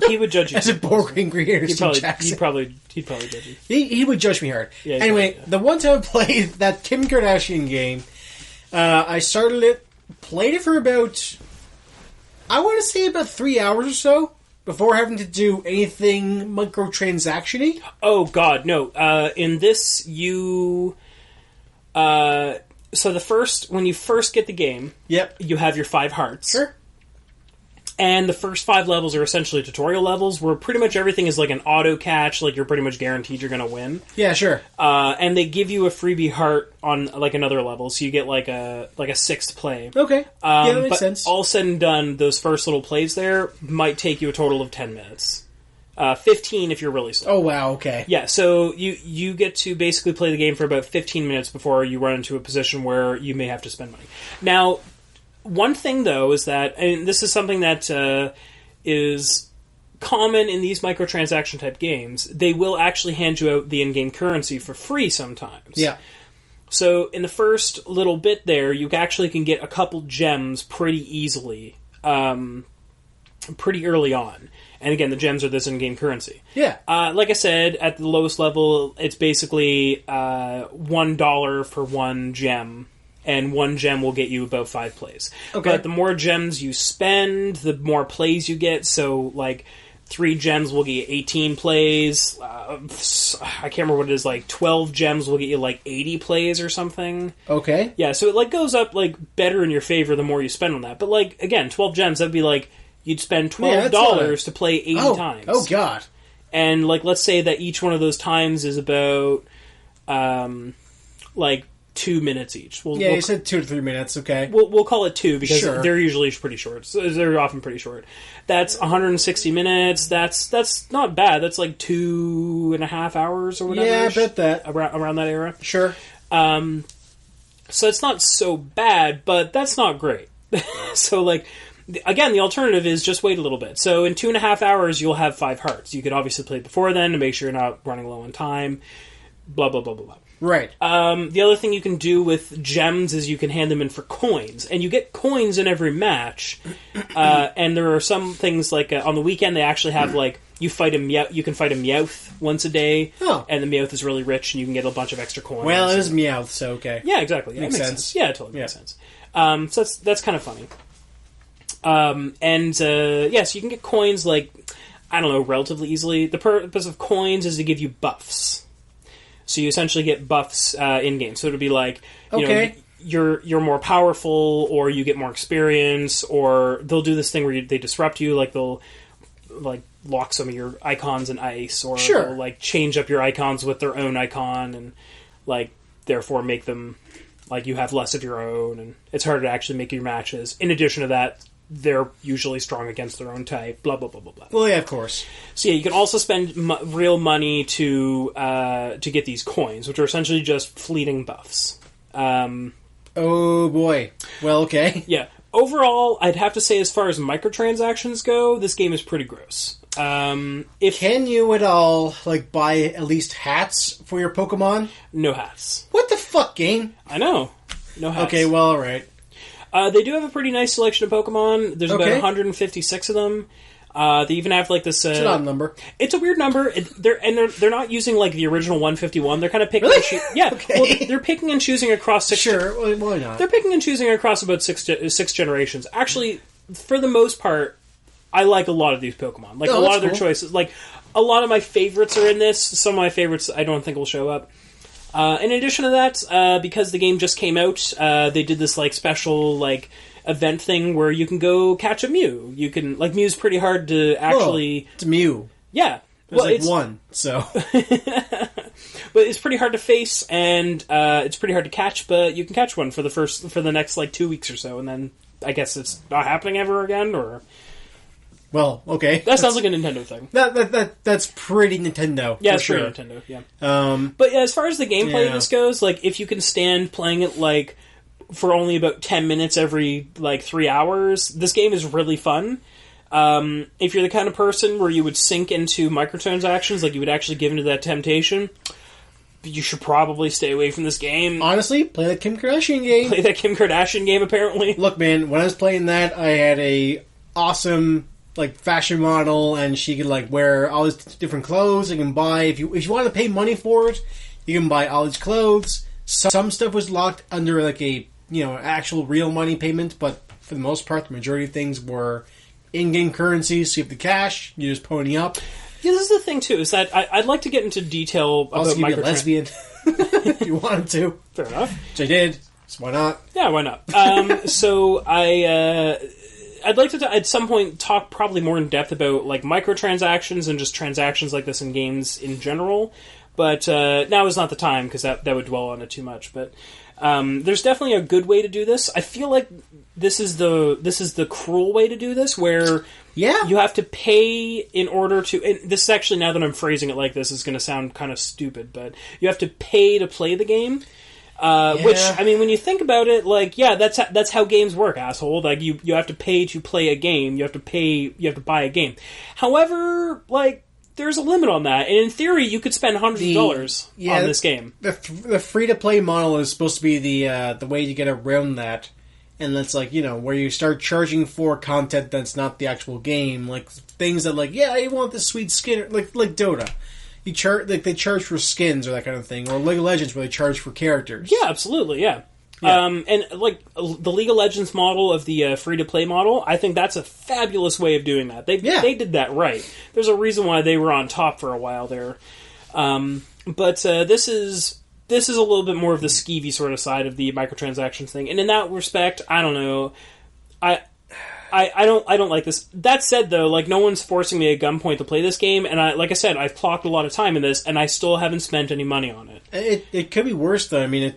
He would judge you. As a boring creator, Steve Jackson. He'd probably judge you. He would judge me hard. Yeah, anyway, the one time I played that Kim Kardashian game, I started it, played it for about, I want to say about 3 hours or so, before having to do anything microtransaction-y. Oh, God, no. In this, you... so when you first get the game, yep, you have your 5 hearts. Sure. And the first 5 levels are essentially tutorial levels, where pretty much everything is like an auto catch, like you're pretty much guaranteed you're going to win. Yeah, sure. And they give you a freebie heart on like another level, so you get like a 6th play. Okay. Yeah, that makes sense. All said and done, those first little plays there might take you a total of 10 minutes. 15 if you're really slow. Oh, wow, okay. Yeah, so you get to basically play the game for about 15 minutes before you run into a position where you may have to spend money. Now, one thing, though, is that, and this is something that is common in these microtransaction-type games, they will actually hand you out the in-game currency for free sometimes. Yeah. So, in the first little bit there, you actually can get a couple gems pretty easily, pretty early on. And again, the gems are this in-game currency. Yeah. Like I said, at the lowest level, it's basically $1 for 1 gem. And 1 gem will get you about 5 plays. Okay. But the more gems you spend, the more plays you get. So, like, 3 gems will get you 18 plays. I can't remember what it is. Like, 12 gems will get you, like, 80 plays or something. Okay. Yeah, so it, like, goes up, like, better in your favor the more you spend on that. But, like, again, 12 gems, that'd be, like, you'd spend $12 to play 80 times. Oh, God. And, like, let's say that each one of those times is about, like, 2 minutes each. You said 2 to 3 minutes, okay. We'll call it 2 because sure, they're usually pretty short. So they're often pretty short. That's 160 minutes. That's not bad. That's like 2.5 hours or whatever. Yeah, I bet that. Around that era. Sure. So it's not so bad, but that's not great. So, like, again, the alternative is just wait a little bit. So in 2.5 hours, you'll have 5 hearts. You could obviously play before then to make sure you're not running low on time. Blah, blah, blah, blah, blah. Right. The other thing you can do with gems is you can hand them in for coins. And you get coins in every match. And there are some things, like, on the weekend, they actually have, like, you can fight a Meowth once a day. Oh. And the Meowth is really rich, and you can get a bunch of extra coins. Well, it is Meowth, so okay. Yeah, exactly. Yeah, makes it makes sense. Yeah, it totally makes sense. So that's kind of funny. So you can get coins, like, I don't know, relatively easily. The purpose of coins is to give you buffs. So you essentially get buffs in-game. So it'll be like, you know, you're more powerful, or you get more experience, or they'll do this thing where they disrupt you, like they'll, like, lock some of your icons in ice, or they'll, like, change up your icons with their own icon, and, like, therefore make them, like, you have less of your own, and it's harder to actually make your matches. In addition to that, they're usually strong against their own type, blah, blah, blah, blah, blah. Well, yeah, of course. So, yeah, you can also spend real money to get these coins, which are essentially just fleeting buffs. Oh, boy. Well, okay. Yeah. Overall, I'd have to say, as far as microtransactions go, this game is pretty gross. Can you at all, like, buy at least hats for your Pokemon? No hats. What the fuck, game? I know. No hats. Okay, well, alright. They do have a pretty nice selection of Pokemon. There's about 156 of them. They even have, like, this... it's an odd number. It's a weird number. They're not using, like, the original 151. They're kind of picking... Really? Yeah. Okay. Well, they're picking and choosing across 6... Sure, why not? They're picking and choosing across about six generations. Actually, for the most part, I like a lot of these Pokemon. Like, a lot of their choices. Like, a lot of my favorites are in this. Some of my favorites I don't think will show up. In addition to that, because the game just came out, they did this, like, special, like, event thing where you can go catch a Mew. You can, like, Mew's pretty hard to actually... Whoa, it's Mew. Yeah. There's one, so... But it's pretty hard to face, and it's pretty hard to catch, but you can catch one for the next, like, 2 weeks or so, and then I guess it's not happening ever again, or... Well, okay. That sounds like a Nintendo thing. That's pretty Nintendo. Yeah, for it's sure. pretty Nintendo, yeah. But yeah, as far as the gameplay of this goes, like, if you can stand playing it, like, for only about 10 minutes every, like, 3 hours, this game is really fun. If you're the kind of person where you would sink into microtransactions, like, you would actually give into that temptation, you should probably stay away from this game. Honestly, play that Kim Kardashian game. Play that Kim Kardashian game, apparently. Look, man, when I was playing that, I had a awesome... like fashion model, and she could like wear all these different clothes. You can buy if you want to pay money for it, you can buy all these clothes. Some stuff was locked under like a actual real money payment, but for the most part, the majority of things were in-game currency. So you have the cash, you just pony up. Yeah, this is the thing too. Is that I'd like to get into detail about also, you be a lesbian if you wanted to. Fair enough. Which I did. So why not? Yeah, why not? So I'd like to, at some point, talk probably more in depth about like microtransactions and just transactions like this in games in general. But now is not the time, because that would dwell on it too much. But there's definitely a good way to do this. I feel like this is the cruel way to do this, where you have to pay in order to. And this is actually, now that I'm phrasing it like this, is going to sound kind of stupid, but you have to pay to play the game. Which, I mean, when you think about it, like, yeah, that's how games work, asshole. Like, you have to pay to play a game. You have to buy a game. However, like, there's a limit on that. And in theory, you could spend hundreds of dollars on this game. The free-to-play model is supposed to be the way to get around that. And that's like, where you start charging for content that's not the actual game. Like, things that, like, yeah, I want this sweet skin, like Dota. They charge for skins or that kind of thing, or League of Legends where they charge for characters. Yeah, absolutely, yeah. And like the League of Legends model of the free-to-play model, I think that's a fabulous way of doing that. They did that right. There's a reason why they were on top for a while there. But this is a little bit more of the skeevy sort of side of the microtransactions thing, and in that respect, I don't know. I don't like this. That said, though, like, no one's forcing me at gunpoint to play this game, and like I said, I've clocked a lot of time in this, and I still haven't spent any money on it. It could be worse, though. I mean,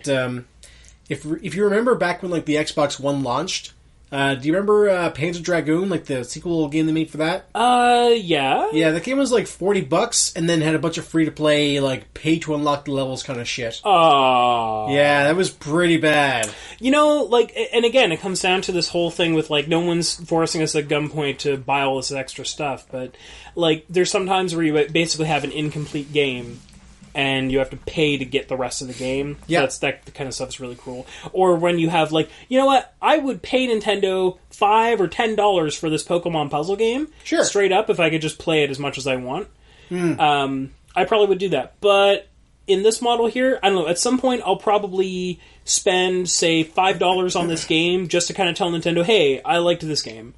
if you remember back when, like, the Xbox One launched, do you remember Panzer Dragoon, like the sequel game they made for that? Yeah. Yeah, that game was like $40, and then had a bunch of free-to-play, like, pay-to-unlock the levels kind of shit. Oh. Yeah, that was pretty bad. Like, and again, it comes down to this whole thing with, like, no one's forcing us at gunpoint to buy all this extra stuff, but, like, there's sometimes where you basically have an incomplete game, and you have to pay to get the rest of the game. Yeah. That kind of stuff is really cool. Or when you have, like, you know what? I would pay Nintendo $5 or $10 for this Pokemon puzzle game. Sure. Straight up, if I could just play it as much as I want. I probably would do that. But in this model here, I don't know, at some point I'll probably spend, say, $5 on this game just to kind of tell Nintendo, hey, I liked this game.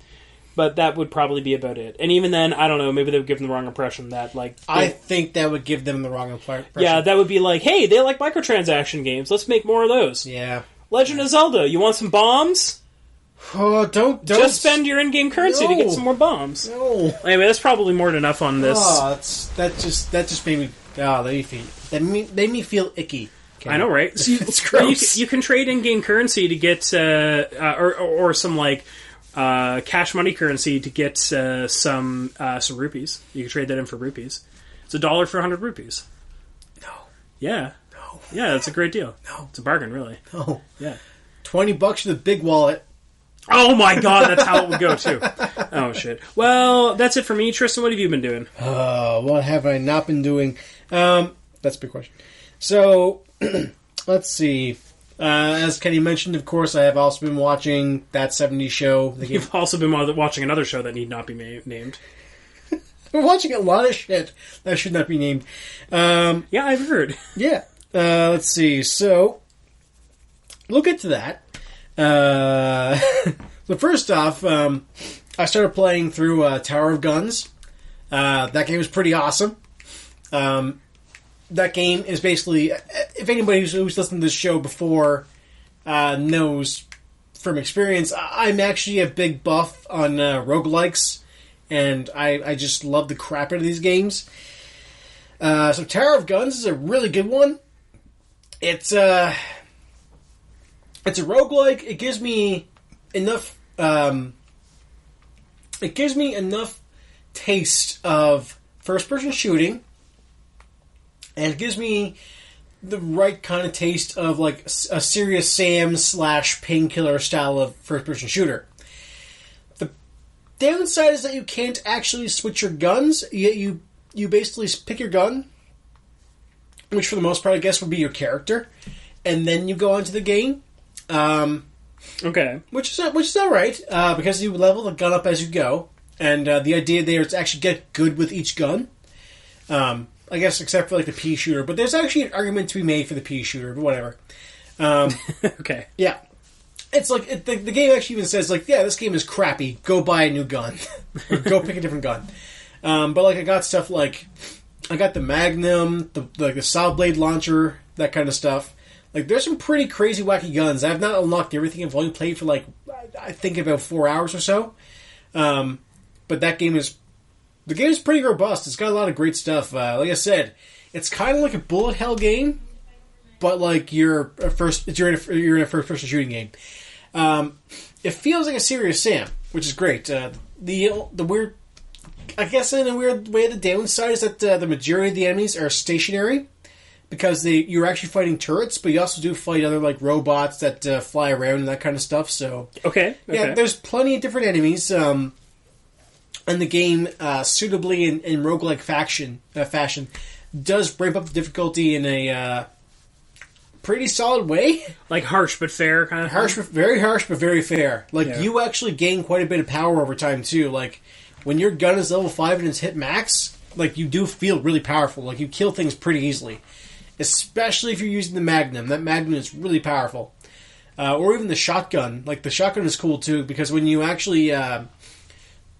But that would probably be about it. And even then, I don't know, maybe they would give them the wrong impression that, like... I think that would give them the wrong impression. Yeah, that would be like, hey, they like microtransaction games. Let's make more of those. Yeah. Legend of Zelda, you want some bombs? Oh, don't... Just spend your in-game currency to get some more bombs. No. Anyway, that's probably more than enough on this. Oh, that just made me... Oh, that made me feel icky. Okay. I know, right? It's gross. You can trade in-game currency to get... or some, like... cash money currency to get some rupees. You can trade that in for rupees. It's $1 for 100 rupees. No. Yeah. No. Yeah, that's a great deal. No. It's a bargain, really. No. Yeah. $20 for the big wallet. Oh my god, that's how it would go too. Oh shit. Well, that's it for me. Tristan, what have you been doing? What have I not been doing? That's a big question. So, let's see. As Kenny mentioned, of course, I have also been watching That 70s Show. You've also been watching another show that need not be named. I'm watching a lot of shit that should not be named. Yeah, I've heard. Yeah. Let's see. So, we'll get to that. So first off, I started playing through Tower of Guns. That game was pretty awesome. That game is basically, if anybody who's listened to this show before knows from experience, I'm actually a big buff on roguelikes, and I just love the crap out of these games. So Tower of Guns is a really good one. It's a roguelike. It gives me enough it gives me enough taste of first-person shooting, and it gives me the right kind of taste of like a Serious Sam / Painkiller style of first-person shooter. The downside is that you can't actually switch your guns. You basically pick your gun, which for the most part I guess would be your character, and then you go onto the game. Okay. Which is alright, because you level the gun up as you go, and the idea there is to actually get good with each gun. I guess except for like the pea shooter, but there's actually an argument to be made for the pea shooter, but whatever. Okay. Yeah. It's like, the game actually even says, like, yeah, this game is crappy, go buy a new gun. Or go pick a different gun. But like, I got stuff like, I got the Magnum, the Saw Blade Launcher, that kind of stuff. Like, there's some pretty crazy, wacky guns. I've not unlocked everything. I've only played for, like, I think about 4 hours or so. But that game is... The game is pretty robust. It's got a lot of great stuff. Like I said, it's kind of like a bullet hell game, but, like, you're in a first-person shooting game. It feels like a Serious Sam, which is great. The weird... I guess in a weird way, the downside is that the majority of the enemies are stationary, because you're actually fighting turrets, but you also do fight other like robots that fly around and that kind of stuff. So okay. Yeah, there's plenty of different enemies. And the game, suitably in roguelike fashion, does ramp up the difficulty in a pretty solid way. Like harsh but fair kind of thing? Very harsh but very fair. Like, you actually gain quite a bit of power over time too. Like, when your gun is level 5 and it's hit max, like, you do feel really powerful. Like, you kill things pretty easily. Especially if you're using the Magnum. That Magnum is really powerful. Or even the shotgun. Like, the shotgun is cool too, because when you actually...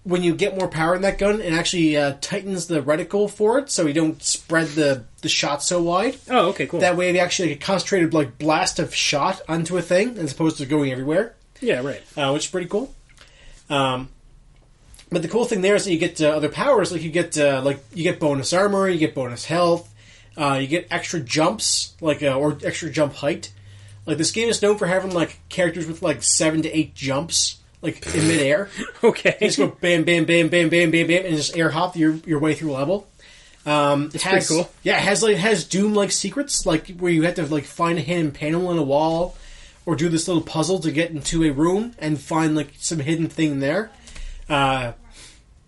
when you get more power in that gun, it actually tightens the reticle for it, so you don't spread the shot so wide. Oh, okay, cool. That way you actually get a concentrated like blast of shot onto a thing, as opposed to going everywhere. Yeah, right. Which is pretty cool. But the cool thing there is that you get other powers. Like, you get bonus armor, you get bonus health, you get extra jumps, or extra jump height. Like, this game is known for having like characters with like 7 to 8 jumps, like in midair. Okay, you just go bam, bam, bam, bam, bam, bam, bam, and just air hop your way through a level. It's pretty cool. Yeah, it has Doom like secrets, like where you have to like find a hidden panel in a wall, or do this little puzzle to get into a room and find like some hidden thing there.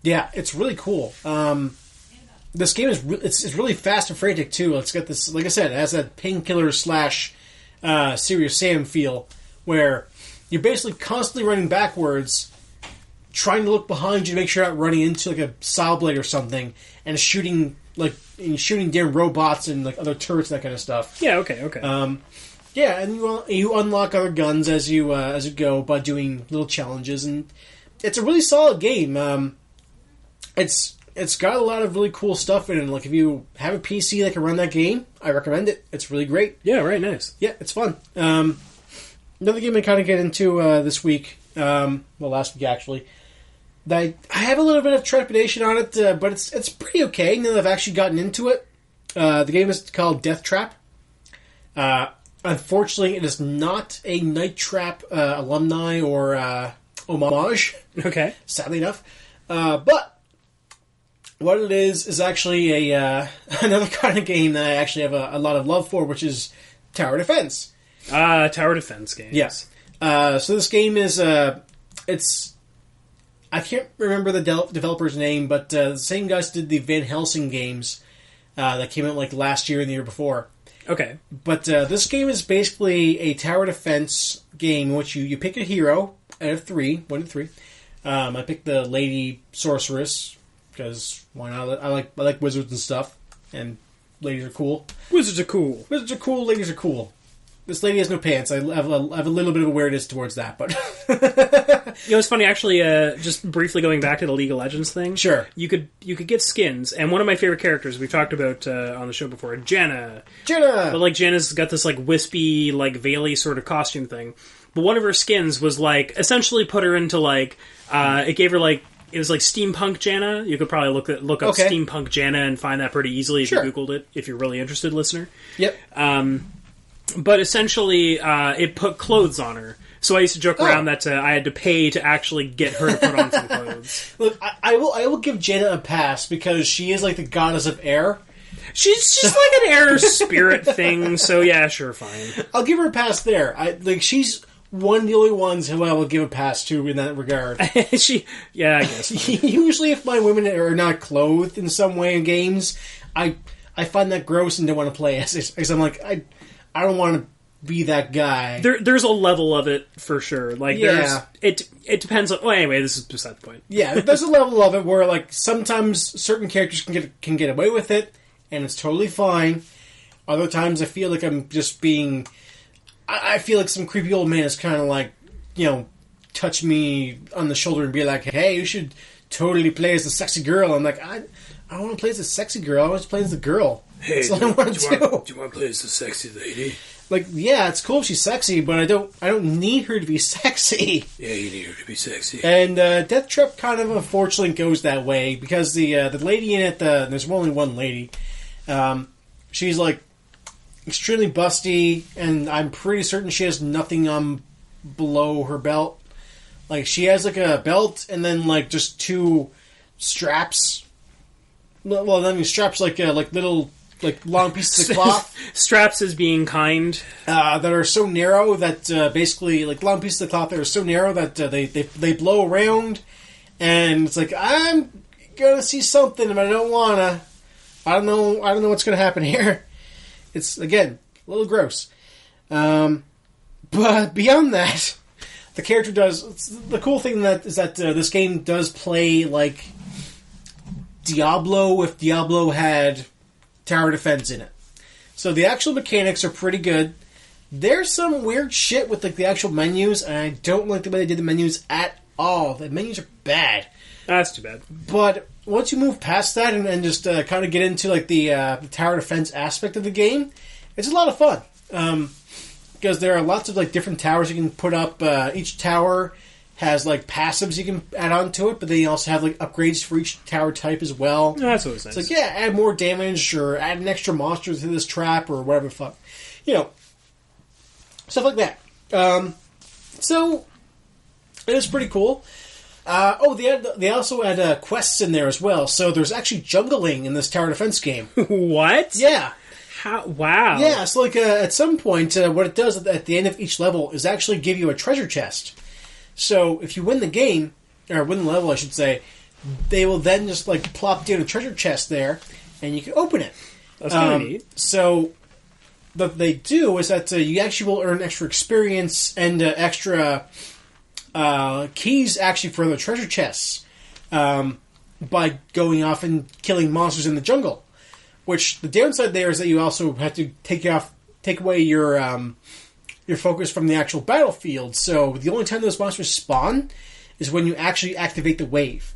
Yeah, it's really cool. This game is it's really fast and frantic too. It's got this, like I said, it has that Painkiller / Serious Sam feel, where you're basically constantly running backwards, trying to look behind you to make sure you're not running into like a saw blade or something, and shooting down robots and like other turrets and that kind of stuff. Yeah, okay. Yeah, and you unlock other guns as you go by doing little challenges, and it's a really solid game. It's got a lot of really cool stuff in it. Like, if you have a PC that can run that game, I recommend it. It's really great. Yeah, right, nice. Yeah, it's fun. Another game I kind of get into this week, last week actually, that I have a little bit of trepidation on it, but it's pretty okay now that I've actually gotten into it. The game is called Death Trap. Unfortunately, it is not a Night Trap alumni or homage. Okay. Sadly enough. But what it is actually another kind of game that I actually have a lot of love for, which is tower defense. Tower defense games. Yes. So this game is it's... I can't remember the developer's name, but the same guys did the Van Helsing games that came out like last year and the year before. Okay. But this game is basically a tower defense game in which you pick a hero out of 1 to 3. I picked the Lady Sorceress, because why not? I like wizards and stuff, and ladies are cool. Wizards are cool. Wizards are cool, ladies are cool. This lady has no pants. I have a little bit of awareness towards that, but... It's funny, actually, just briefly going back to the League of Legends thing. Sure. You could get skins, and one of my favorite characters we've talked about on the show before, Janna. But, like, Janna's got this, like, wispy, like, veil-y sort of costume thing. But one of her skins was, like, essentially put her into, like... it gave her, like... It was like Steampunk Janna. You could probably look up Steampunk Janna and find that pretty easily if you Googled it, if you're really interested, listener. Yep. But essentially, it put clothes on her. So I used to joke around that I had to pay to actually get her to put on some clothes. Look, I will give Jaina a pass because she is like the goddess of air. She's just like an air spirit thing, so yeah, sure, fine. I'll give her a pass there. She's one of the only ones who I will give a pass to in that regard. I guess. Usually if my women are not clothed in some way in games, I find that gross and don't want to play as it. Because I'm like, I don't want to be that guy. There's a level of it for sure. Like, yeah. it depends on. Well, anyway, this is beside the point. Yeah, there's a level of it where like sometimes certain characters can get away with it, and it's totally fine. Other times I feel like I'm just being. I feel like some creepy old man is kind of like, touch me on the shoulder and be like, "Hey, you should totally play as the sexy girl." I'm like, I don't want to play as the sexy girl. I want to play as the girl. Hey, that's all I want to do. Do you want to play as the sexy lady? Like, yeah, it's cool if she's sexy, but I don't need her to be sexy. Yeah, you need her to be sexy. And Death Trap kind of unfortunately goes that way because the lady in it, there's only one lady. She's like extremely busty, and I'm pretty certain she has nothing below her belt. Like, she has like a belt and then like just two straps. Well, I mean straps like little. Like long pieces of cloth. Straps as being kind. That are so narrow that basically, like long pieces of cloth that are so narrow that they blow around, and it's like, I'm gonna see something, but I don't wanna. I don't know what's gonna happen here. It's again a little gross. But beyond that, the character does. The cool thing is that this game does play like Diablo if Diablo had tower defense in it. So the actual mechanics are pretty good. There's some weird shit with like the actual menus, and I don't like the way they did the menus at all. The menus are bad. That's too bad. But once you move past that and just kind of get into like the tower defense aspect of the game, it's a lot of fun. Because there are lots of like different towers you can put up. Each tower has like passives you can add on to it, but then you also have like upgrades for each tower type as well. Oh, that's always nice. It's like, yeah, add more damage or add an extra monster to this trap or whatever the fuck. Stuff like that. So, it was pretty cool. They also had quests in there as well. So there's actually jungling in this tower defense game. What? Yeah. How? Wow. Yeah, so like at some point, what it does at the end of each level is actually give you a treasure chest. So if you win the game, or win the level, I should say, they will then just like plop down a treasure chest there, and you can open it. That's kind of neat. So what they do is that you actually will earn extra experience and extra keys actually for the treasure chests by going off and killing monsters in the jungle. Which the downside there is that you also have to take away your focus from the actual battlefield. So the only time those monsters spawn is when you actually activate the wave.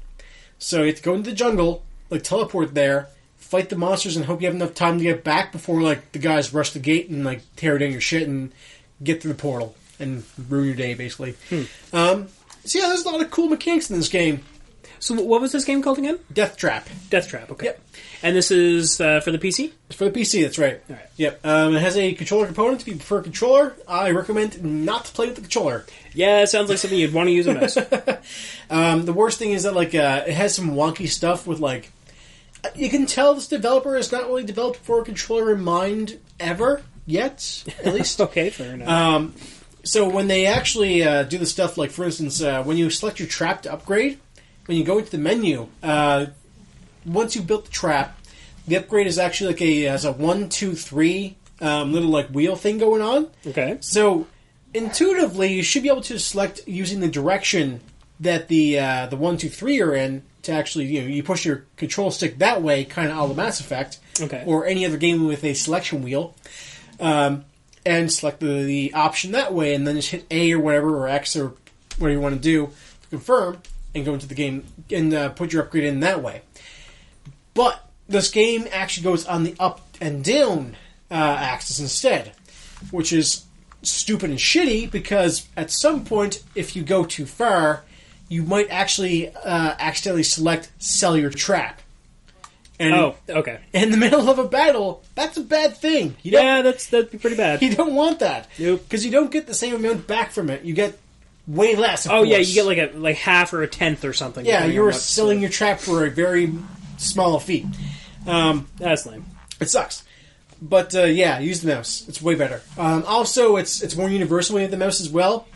So you have to go into the jungle, like teleport there, fight the monsters, and hope you have enough time to get back before like the guys rush the gate and like tear down your shit and get through the portal and ruin your day, basically. So yeah, there's a lot of cool mechanics in this game. So what was this game called again? Death Trap. Death Trap, okay. Yep. And this is for the PC? It's for the PC, that's right. All right. Yep. It has a controller component. If you prefer a controller, I recommend not to play with the controller. Yeah, it sounds like something you'd want to use a mouse. The worst thing is that like it has some wonky stuff with like... You can tell this developer has not really developed for a controller in mind ever, yet, at least. Okay, fair enough. So when they actually do the stuff like, for instance, when you select your trap to upgrade, when you go into the menu, once you've built the trap, the upgrade is actually like has a 1, 2, 3 little like wheel thing going on. Okay. So intuitively, you should be able to select using the direction that the 1, 2, 3 are in to actually you push your control stick that way, kind of all the Mass Effect, okay, or any other game with a selection wheel, and select the option that way, and then just hit A or whatever or X or whatever you want to do to confirm. And go into the game and put your upgrade in that way. But this game actually goes on the up and down axis instead, which is stupid and shitty because at some point, if you go too far, you might actually accidentally select sell your trap. And okay. in the middle of a battle, that's a bad thing. That'd be pretty bad. You don't want that. Nope. Because you don't get the same amount back from it. You get way less, of Oh, course. yeah, you get like half or a tenth or something. Yeah, you were selling your trap for a very small fee. That's lame. It sucks. But, use the mouse. It's way better. Also, it's more universal when you have the mouse as well.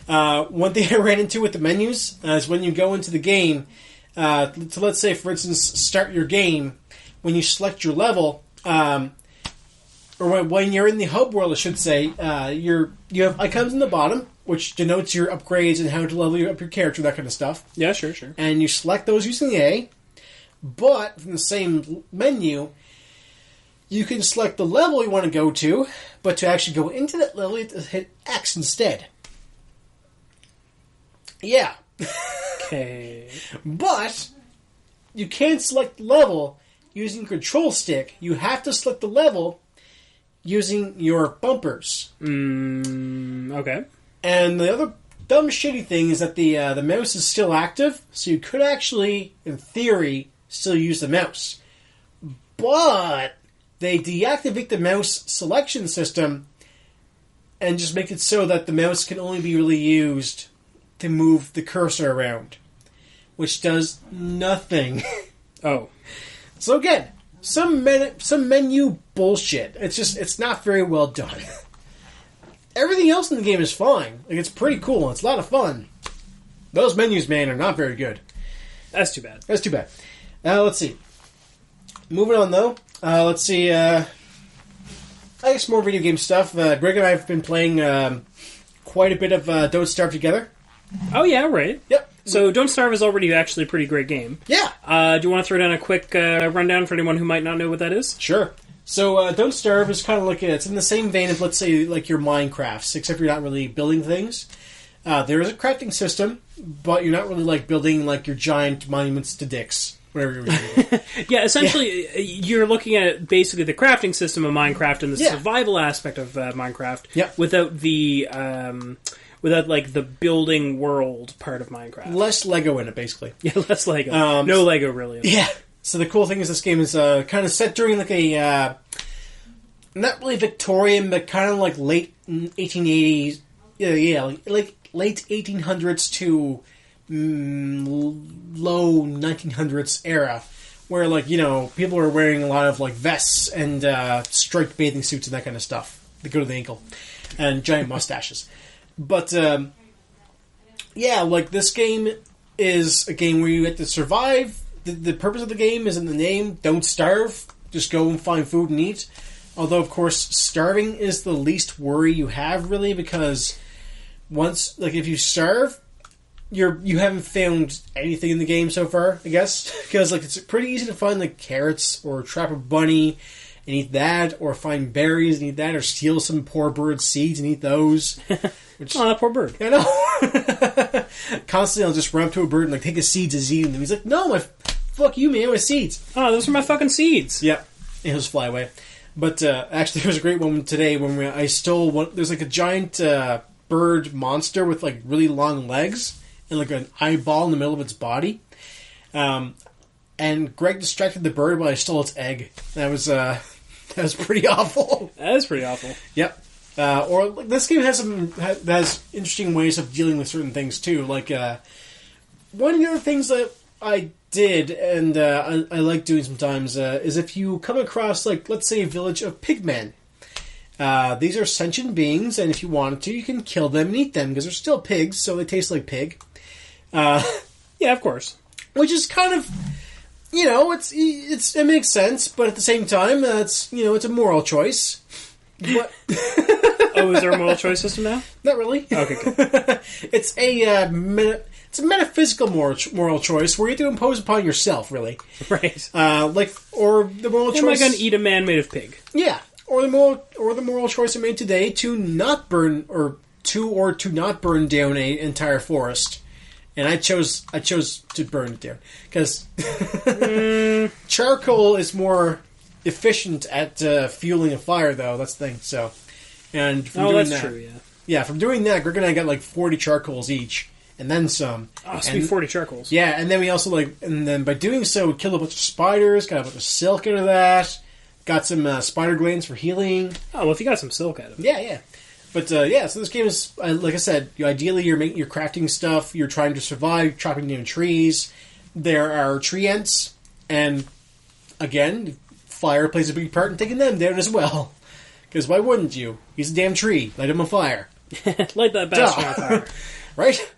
One thing I ran into with the menus is when you go into the game, so let's say, for instance, start your game, when you select your level, or when you're in the hub world, I should say, you have icons in the bottom, which denotes your upgrades and how to level up your character, that kind of stuff. Yeah, sure. And you select those using A, but from the same menu, you can select the level you want to go to, but to actually go into that level, you have to hit X instead. Yeah. Okay. But you can't select the level using control stick. You have to select the level using your bumpers. Okay. And the other dumb shitty thing is that the mouse is still active, so you could actually, in theory, still use the mouse. But they deactivate the mouse selection system and just make it so that the mouse can only be really used to move the cursor around, which does nothing. Oh. So again, some menu bullshit. It's not very well done. Everything else in the game is fine. Like, it's pretty cool. It's a lot of fun. Those menus, man, are not very good. That's too bad. Let's see. Moving on, though. Let's see. I guess more video game stuff. Greg and I have been playing quite a bit of Don't Starve together. Oh, yeah, right. Yep. So Don't Starve is already actually a pretty great game. Yeah. Do you want to throw down a quick rundown for anyone who might not know what that is? Sure. So Don't Starve is kind of like it's in the same vein of, let's say, like your Minecrafts, except you're not really building things. There is a crafting system, but you're not really like building like your giant monuments to dicks. Whatever you're doing. Yeah, essentially, you're looking at basically the crafting system of Minecraft and the survival aspect of Minecraft without the without like the building world part of Minecraft. Less Lego in it, basically. Yeah, less Lego. No Lego, really. Yeah. So the cool thing is this game is kind of set during like a not really Victorian, but kind of like late 1880s. Yeah, like late 1800s to low 1900s era, where like people are wearing a lot of like vests and striped bathing suits and that kind of stuff that go to the ankle, and giant mustaches. But like this game is a game where you have to survive. The purpose of the game is in the name. Don't starve. Just go and find food and eat. Although, of course, starving is the least worry you have, really, because once, like, if you starve, you haven't found anything in the game so far, I guess. Because, like, it's pretty easy to find, like, carrots or trap a bunny and eat that, or find berries and eat that, or steal some poor bird's seeds and eat those. Which, oh, that poor bird. I know. Constantly, I'll just run up to a bird and, like, take his seeds and eat them. He's like, no, fuck you, man, my seeds. Oh, those are my fucking seeds. Yeah. He'll just fly away. But actually, there was a great moment today when I stole one. There's like a giant bird monster with like really long legs and like an eyeball in the middle of its body. And Greg distracted the bird while I stole its egg. That was pretty awful. That is pretty awful. Yep. Or like, this game has has interesting ways of dealing with certain things too. Like one of the other things that I did, and I like doing sometimes, is if you come across, like, let's say a village of pigmen. These are sentient beings, and if you wanted to, you can kill them and eat them, because they're still pigs, so they taste like pig. Yeah, of course. Which is kind of, it makes sense, but at the same time, it's a moral choice. But oh, is there a moral choice system now? Not really. Okay, good. It's a metaphysical moral choice where you have to impose upon yourself, really. Right. Or the moral choice. Am I going to eat a man made of pig? Yeah. Or the moral choice I made today to not burn to not burn down an entire forest. And I chose to burn it down because charcoal is more efficient at fueling a fire, though. That's the thing. So, and from doing that's that, true. Yeah. Yeah, from doing that, Greg and I got like 40 charcoals each. and then some. Oh, so 40 charcoals. Yeah, and then we also and then by doing so, we killed a bunch of spiders, got a bunch of silk out of that, got some spider glands for healing. Oh, well, if you got some silk out of it. Yeah. But, so this game is, like I said, ideally you're crafting stuff, you're trying to survive, chopping down trees. There are tree ants, and, again, fire plays a big part in taking them down as well. Because why wouldn't you? He's a damn tree. Light him on fire. Light that bastard on fire. Right?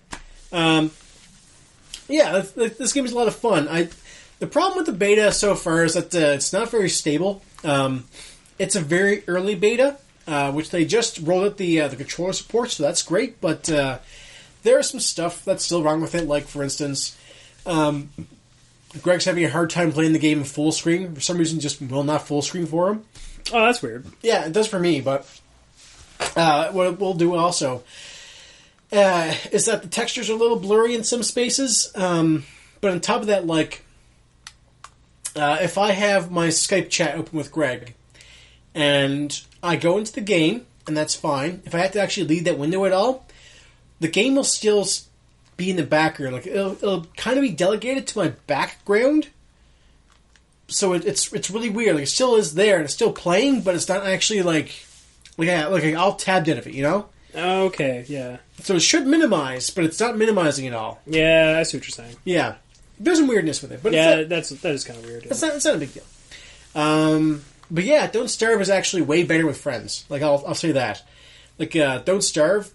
This game is a lot of fun. The problem with the beta so far is that it's not very stable. It's a very early beta, which they just rolled out the controller support, so that's great, but there is some stuff that's still wrong with it, like, for instance, Greg's having a hard time playing the game in full screen. For some reason, just will not full screen for him. Oh, that's weird. Yeah, it does for me, but what we'll do also is that the textures are a little blurry in some spaces, but on top of that, like, if I have my Skype chat open with Greg, and I go into the game, and that's fine. If I have to actually leave that window at all, the game will still be in the background. Like, it'll kind of be delegated to my background. So it's really weird. Like, it still is there, and it's still playing, but it's not actually like all tabbed out of it, you know? Okay, yeah. So it should minimize, but it's not minimizing at all. Yeah, I see what you're saying. Yeah. There's some weirdness with it. But yeah, that is kind of weird. Yeah. It's not a big deal. But yeah, Don't Starve is actually way better with friends. Like, I'll say that. Like, Don't Starve,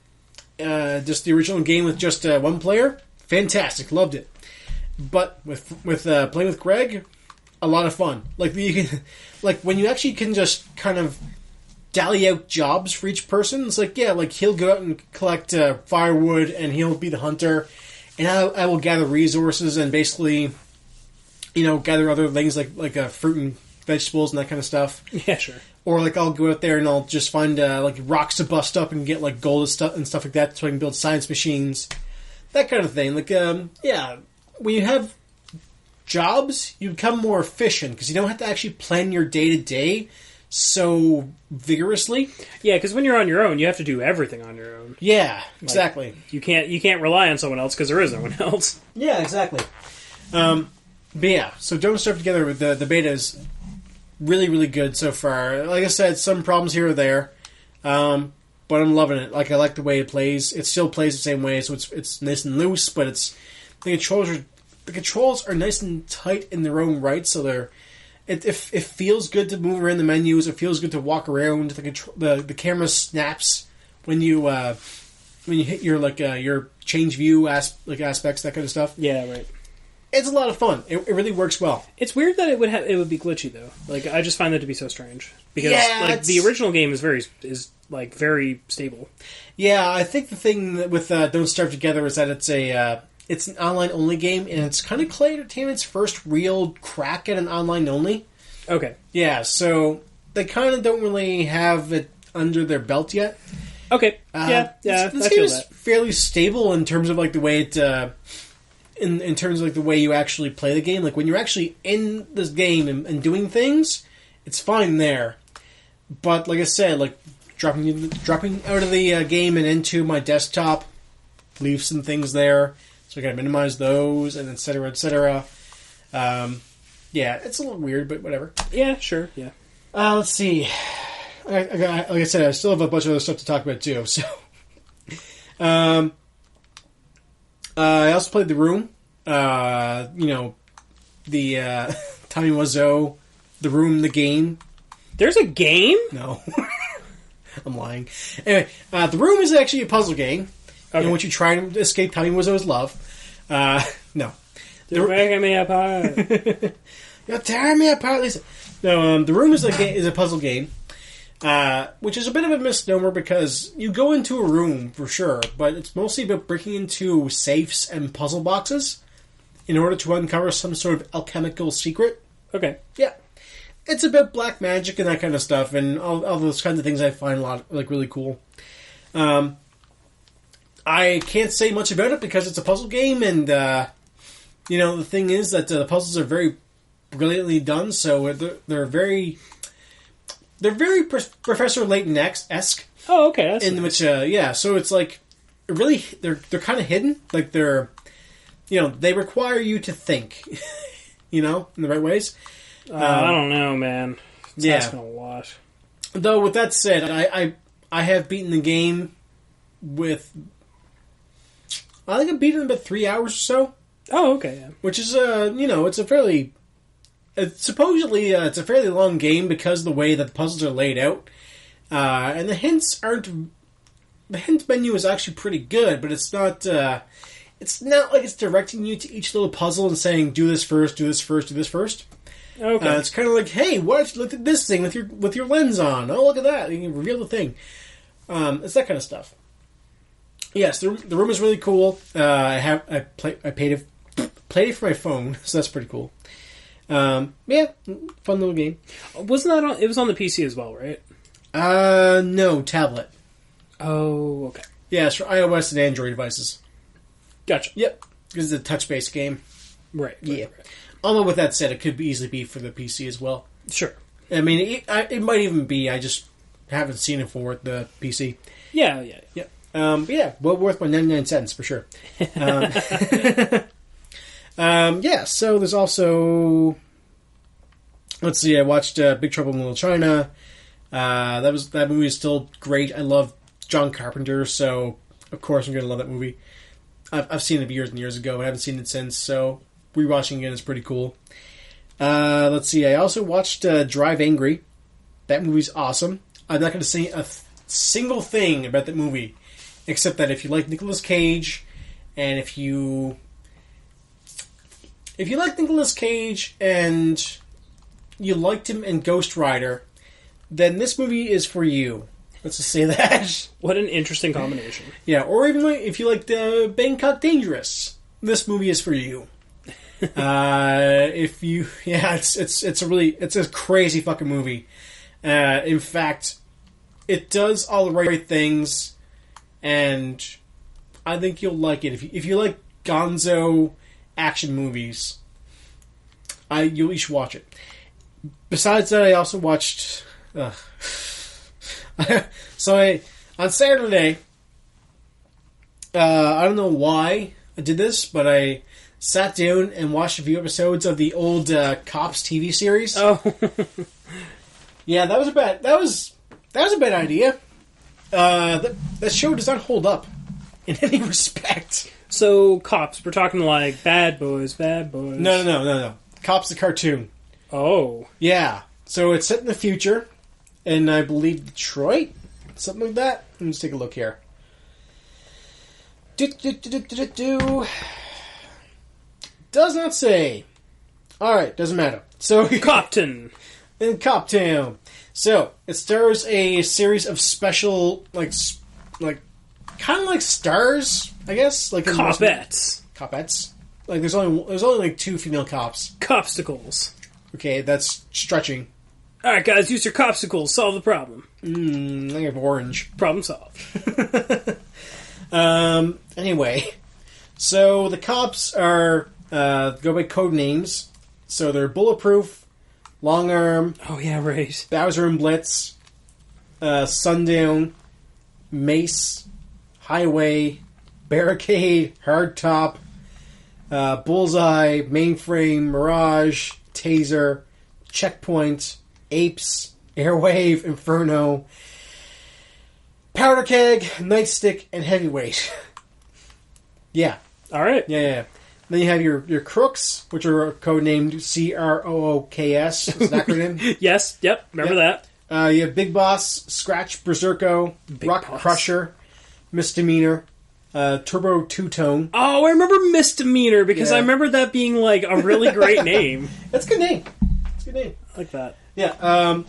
just the original game with just one player, fantastic, loved it. But with playing with Greg, a lot of fun. Like, you can, like, when you actually can just kind of dally out jobs for each person, it's like, yeah, like, he'll go out and collect firewood, and he'll be the hunter, and I will gather resources and basically, gather other things like fruit and vegetables and that kind of stuff. Yeah, sure. Or, like, I'll go out there and I'll just find, like, rocks to bust up and get, like, gold and stuff like that so I can build science machines. That kind of thing. Like, yeah, when you have jobs, you become more efficient because you don't have to actually plan your day-to-day so vigorously. Yeah, because when you're on your own, you have to do everything on your own. Yeah, exactly. Like, you can't rely on someone else because there is no one else. Yeah, exactly. But yeah, so Don't Starve Together with the beta is really, really good so far. Like I said, some problems here or there, but I'm loving it. Like, I like the way it plays. It still plays the same way, so it's nice and loose, but the controls are nice and tight in their own right, so it feels good to move around the menus. It feels good to walk around. The camera snaps when you hit your change view aspects, that kind of stuff. Yeah, right. It's a lot of fun. It really works well. It's weird that it would be glitchy though. Like, I just find that to be so strange because the original game is very stable. Yeah, I think the thing with Don't Starve Together is that it's an online only game, and it's kind of Clay Entertainment's first real crack at an online only. Okay. Yeah, so they kind of don't really have it under their belt yet. Okay. Yeah. This game is fairly stable in terms of like the way it. In terms of like the way you actually play the game, like when you're actually in this game and doing things, it's fine there. But like I said, like dropping out of the game and into my desktop, leave some things there, so I gotta minimize those, and etc. etc. Yeah, it's a little weird, but whatever. Yeah, sure. Yeah. Let's see. Like I said, I still have a bunch of other stuff to talk about too. So, I also played The Room. The Tommy Wiseau, The Room, the game. There's a game? No. I'm lying. Anyway, The Room is actually a puzzle game in which you try to escape Tommy Wiseau's love. No. You're breaking me apart. You're tearing me apart, Lisa. No, The Room is a puzzle game. Which is a bit of a misnomer because you go into a room for sure, but it's mostly about breaking into safes and puzzle boxes in order to uncover some sort of alchemical secret. Okay. Yeah. It's about black magic and that kind of stuff, and all those kinds of things I find a lot really cool. I can't say much about it because it's a puzzle game, and the thing is that the puzzles are very brilliantly done, so they're very Professor Layton-esque. Oh, okay. That's nice. Which, so it's like really they're kind of hidden. Like they're, they require you to think, in the right ways. I don't know, man. It's asking a lot. Though with that said, I have beaten the game with. I think I've beaten it in about 3 hours or so. Oh, okay, yeah. Which is it's a fairly. Supposedly, it's a fairly long game because of the way that the puzzles are laid out. And the hints aren't... The hint menu is actually pretty good, but it's not... it's not like it's directing you to each little puzzle and saying, do this first, do this first, do this first. Okay. It's kind of like, hey, look at this thing with your lens on. Oh, look at that. You can reveal the thing. It's that kind of stuff. Yes, the room is really cool. I played it for my phone, so that's pretty cool. Fun little game. Wasn't that on? It was on the PC as well, right? No, tablet. Oh, okay. Yeah, it's for iOS and Android devices. Gotcha. Yep, because it's a touch-based game. Right. Yeah. Although with that said, it could easily be for the PC as well. Sure. I mean, it might even be. I just haven't seen it for the PC. Yeah. Well worth my 99 cents for sure. So there's also... Let's see, I watched Big Trouble in Little China. That movie is still great. I love John Carpenter, so of course I'm going to love that movie. I've seen it years and years ago, and I haven't seen it since, so rewatching it is pretty cool. Let's see, I also watched Drive Angry. That movie's awesome. I'm not going to say a single thing about that movie, except that if you like Nicolas Cage, and if you like Nicolas Cage and you liked him in Ghost Rider, then this movie is for you. Let's just say that. What an interesting combination. Yeah, or even if you liked Bangkok Dangerous, this movie is for you. It's a crazy fucking movie. In fact, it does all the right things, and I think you'll like it. If you like gonzo action movies, you should watch it. Besides that, I also watched... on Saturday, I don't know why I did this, but I sat down and watched a few episodes of the old Cops TV series. Oh. Yeah, that was a bad idea. That show does not hold up in any respect. So, Cops, we're talking like Bad Boys. No. Cops the cartoon. Oh. Yeah. So it's set in the future, in, I believe, Detroit? Something like that? Let me just take a look here. Does not say. Alright, doesn't matter. So Copton. In Coptown. So, it stars a series of special, like kind of like stars, I guess? Like Copettes. Copettes? Like, there's only like 2 female cops. Copsicles. Okay, that's stretching. Alright, guys, use your copsicles. Solve the problem. I have orange. Problem solved. Anyway. So, the cops are, go by code names. So, they're Bulletproof, Long Arm. Oh, yeah, right. Bowser and Blitz. Sundown. Mace. Highway. Barricade. Hardtop. Bullseye. Mainframe. Mirage. Taser. Checkpoint. Apes. Airwave. Inferno. Powder Keg. Nightstick. And Heavyweight. Yeah. Alright. Yeah. Then you have your crooks, which are codenamed CROOKS. It's an acronym. Yes. Yep. Remember that. You have Big Boss, Scratch, Berserko, Rock Boss. Crusher, Misdemeanor, Turbo Two-Tone. Oh, I remember Misdemeanor because I remember that being like a really great name. That's a good name. It's a good name. I like that. Yeah.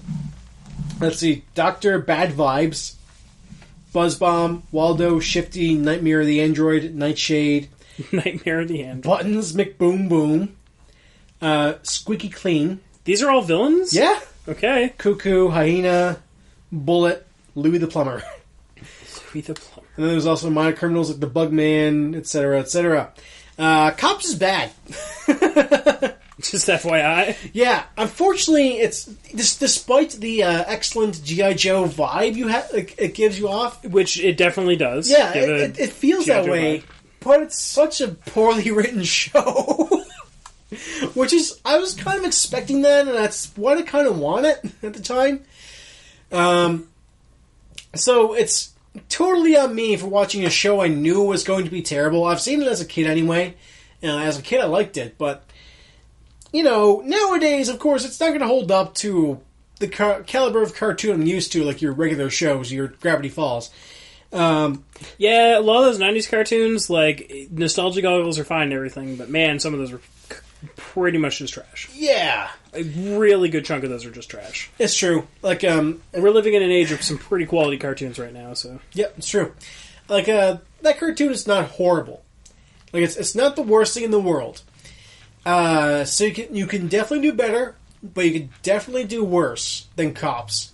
Let's see. Dr. Bad Vibes, Buzzbomb, Waldo, Shifty, Nightmare the Android, Nightshade, Nightmare of the Android. Buttons, McBoom Boom, Squeaky Clean. These are all villains? Yeah. Okay. Cuckoo, Hyena, Bullet, Louis the Plumber. Louis the Plumber. And then there's also minor criminals like the Bugman, etc., etc. Cops is bad. Just FYI. Yeah, unfortunately, it's despite the excellent G.I. Joe vibe it gives you off. Which it definitely does. Yeah, it feels that way, but it's such a poorly written show. Which is, I was kind of expecting that, and that's what I kind of wanted at the time. So it's totally on me for watching a show I knew was going to be terrible. I've seen it as a kid anyway. As a kid, I liked it, but nowadays, of course, it's not going to hold up to the caliber of cartoon I'm used to, like your regular shows, your Gravity Falls. Yeah, a lot of those 90s cartoons, like, nostalgia goggles are fine and everything, but man, some of those are pretty much just trash. Yeah. A really good chunk of those are just trash. It's true. Like, and we're living in an age of some pretty quality cartoons right now, so... Yep, it's true. Like, that cartoon is not horrible. Like, it's not the worst thing in the world. So you can definitely do better, but you can definitely do worse than Cops.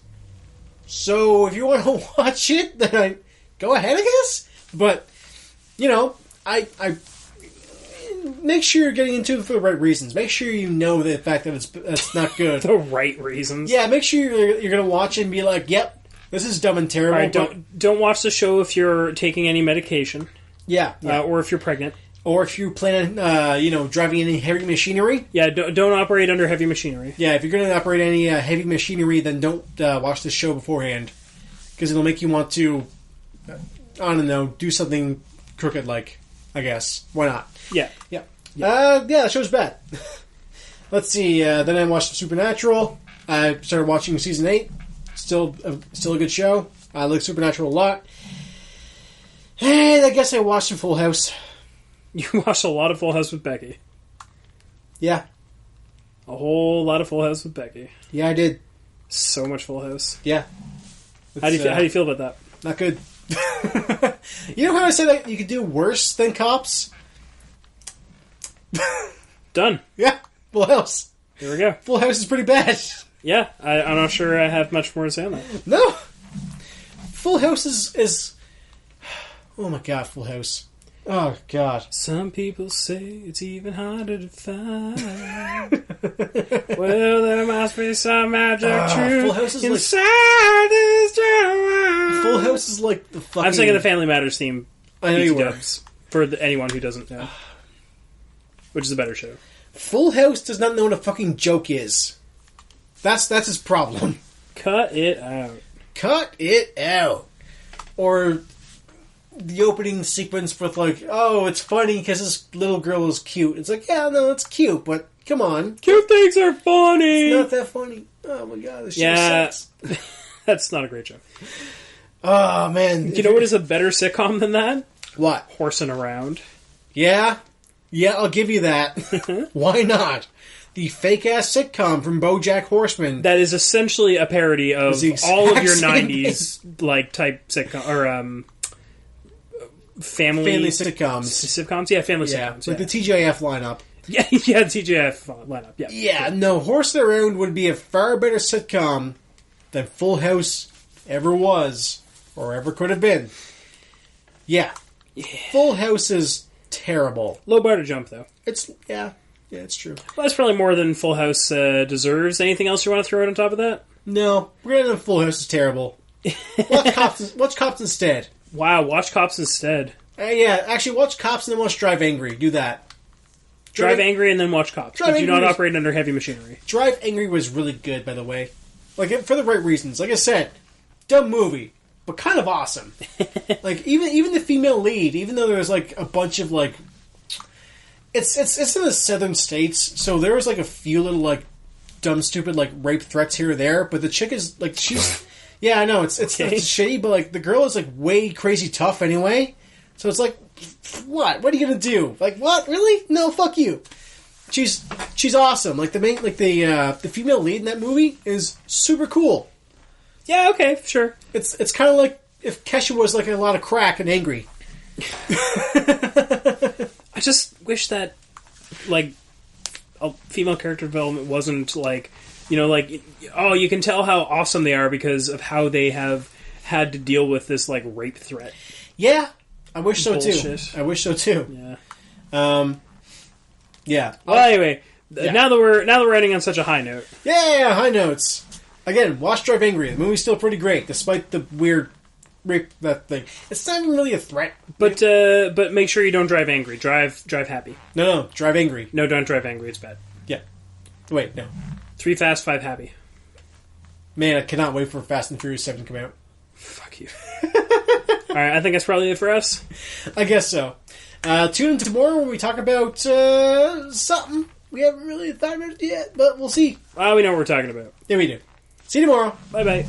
So if you want to watch it, then go ahead, I guess. But, I make sure you're getting into it for the right reasons. Make sure you know the fact that it's not good. The right reasons. Yeah, make sure you're going to watch it and be like, yep, this is dumb and terrible. All right, don't watch the show if you're taking any medication. Yeah. Or if you're pregnant. Or if you plan on, driving any heavy machinery. Yeah, don't operate under heavy machinery. Yeah, if you're going to operate any heavy machinery, then don't watch the show beforehand. Because it'll make you want to, I don't know, do something crooked-like, I guess. Why not? Yeah. Yeah. The show's bad. Let's see, then I watched Supernatural. I started watching Season 8. Still a good show. I like Supernatural a lot. And I guess I watched some Full House. You watched a lot of Full House with Becky. Yeah. A whole lot of Full House with Becky. Yeah, I did. So much Full House. Yeah. How do you feel about that? Not good. You know how I said that you could do worse than Cops? Done. Yeah. Full House. There we go. Full House is pretty bad. Yeah. I'm not sure I have much more to say on that. No. Full House is... Oh my god, Full House. Oh, God. Some people say it's even harder to find. Well, there must be some magic truth Full House is inside this jar. Full House is like the fucking... I'm singing the Family Matters theme. I know you were. Dubs, for anyone who doesn't know. Which is a better show. Full House does not know what a fucking joke is. That's his problem. Cut it out. Cut it out. Or... the opening sequence with like, oh, it's funny because this little girl is cute. It's like, yeah, no, it's cute, but come on. Cute things are funny! It's not that funny. Oh my god, this show sucks. That's not a great show. Oh, man. You know what is a better sitcom than that? What? Horsing Around. Yeah? Yeah, I'll give you that. Why not? The fake-ass sitcom from BoJack Horseman. That is essentially a parody of all of your 90s, like, type sitcom, or, family sitcoms. Sitcoms? Yeah, family sitcoms. Like the TJF lineup. Yeah, TJF lineup. Yeah. Yeah, no, Horsing Around would be a far better sitcom than Full House ever was, or ever could have been. Yeah. Full House is terrible. Low bar to jump, though. Yeah, it's true. Well, that's probably more than Full House deserves. Anything else you want to throw out on top of that? No, we're gonna Full House is terrible. Watch Cops instead. Wow, watch Cops instead. Yeah, actually, watch Cops and then watch Drive Angry. Do that. Drive Angry and then watch Cops. But do not operate under heavy machinery. Drive Angry was really good, by the way. Like, for the right reasons. Like I said, dumb movie, but kind of awesome. Like, even the female lead, even though there's, like, a bunch of, like... It's in the southern states, so there was, like, a few little, like, dumb, stupid, like, rape threats here or there, but the chick is, like, she's... Yeah, I know, it's shitty, but, like, the girl is, like, way crazy tough anyway. So it's like, what? What are you gonna do? Like, what? Really? No, fuck you. She's awesome. Like, the female lead in that movie is super cool. Yeah, okay, sure. It's kind of like if Kesha was, like, a lot of crack and angry. I just wish that, like, a female character development wasn't, like... You know, like, oh, you can tell how awesome they are because of how they have had to deal with this, like, rape threat. Yeah, I wish so, Bullshit. too. I wish so, too. Yeah. Yeah. Well, anyway, Yeah. Now that we're ending on such a high note. Yeah, high notes. Again, watch Drive Angry. The movie's still pretty great, despite the weird rape that thing. It's not even really a threat. But make sure you don't drive angry. Drive happy. No, Drive Angry. No, don't drive angry. It's bad. Yeah. Wait, no. 3 fast, 5 happy. Man, I cannot wait for Fast and Furious 7 to come out. Fuck you. Alright, I think that's probably it for us. I guess so. Tune in tomorrow when we talk about something. We haven't really thought about it yet, but we'll see. We know what we're talking about. Yeah, we do. See you tomorrow. Bye-bye.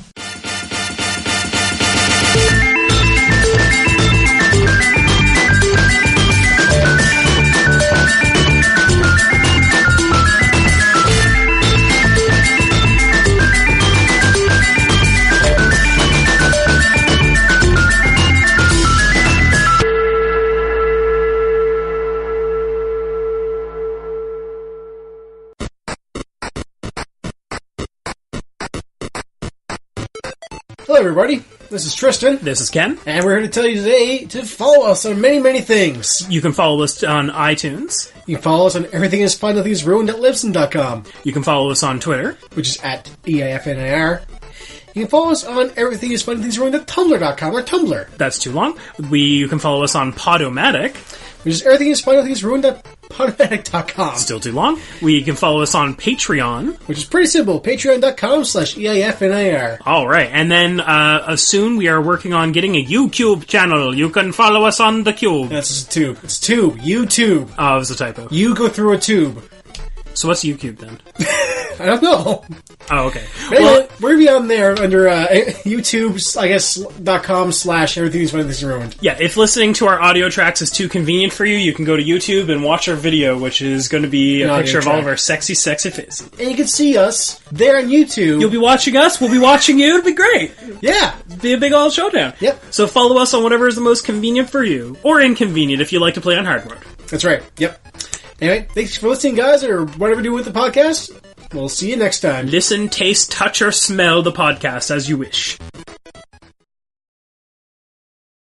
Hello, everybody. This is Tristan. This is Ken. And we're here to tell you today to follow us on many, many things. You can follow us on iTunes. You can follow us on everythingisfine.ruined.libsyn.com, You can follow us on Twitter. which is at EIFNIR. You can follow us on everythingisfine.ruined.tumblr.com or Tumblr, That's too long. You can follow us on Podomatic. which is everythingisfine.ruined.podomatic.com, Still too long. You can follow us on Patreon. which is pretty simple, patreon.com/EIFNIR. All right, and then soon we are working on getting a YouTube channel. You can follow us on the Cube. That's just a tube. It's tube. YouTube. Oh, it was a typo. You go through a tube. So what's YouTube then? I don't know. Oh, okay. Anyway, Well, we're going to be on there under YouTube, I guess, .com/everything's yeah, if listening to our audio tracks is too convenient for you, you can go to YouTube and watch our video, which is going to be An a audio picture of all track. of our sexy, sexy faces. And you can see us there on YouTube. You'll be watching us, we'll be watching you, it'll be great. Yeah. Be a big old showdown. Yep. So follow us on whatever is the most convenient for you, or inconvenient if you like to play on hard mode. That's right. Yep. Anyway, thanks for listening, guys, or whatever you do with the podcast. We'll see you next time. Listen, taste, touch, or smell the podcast as you wish.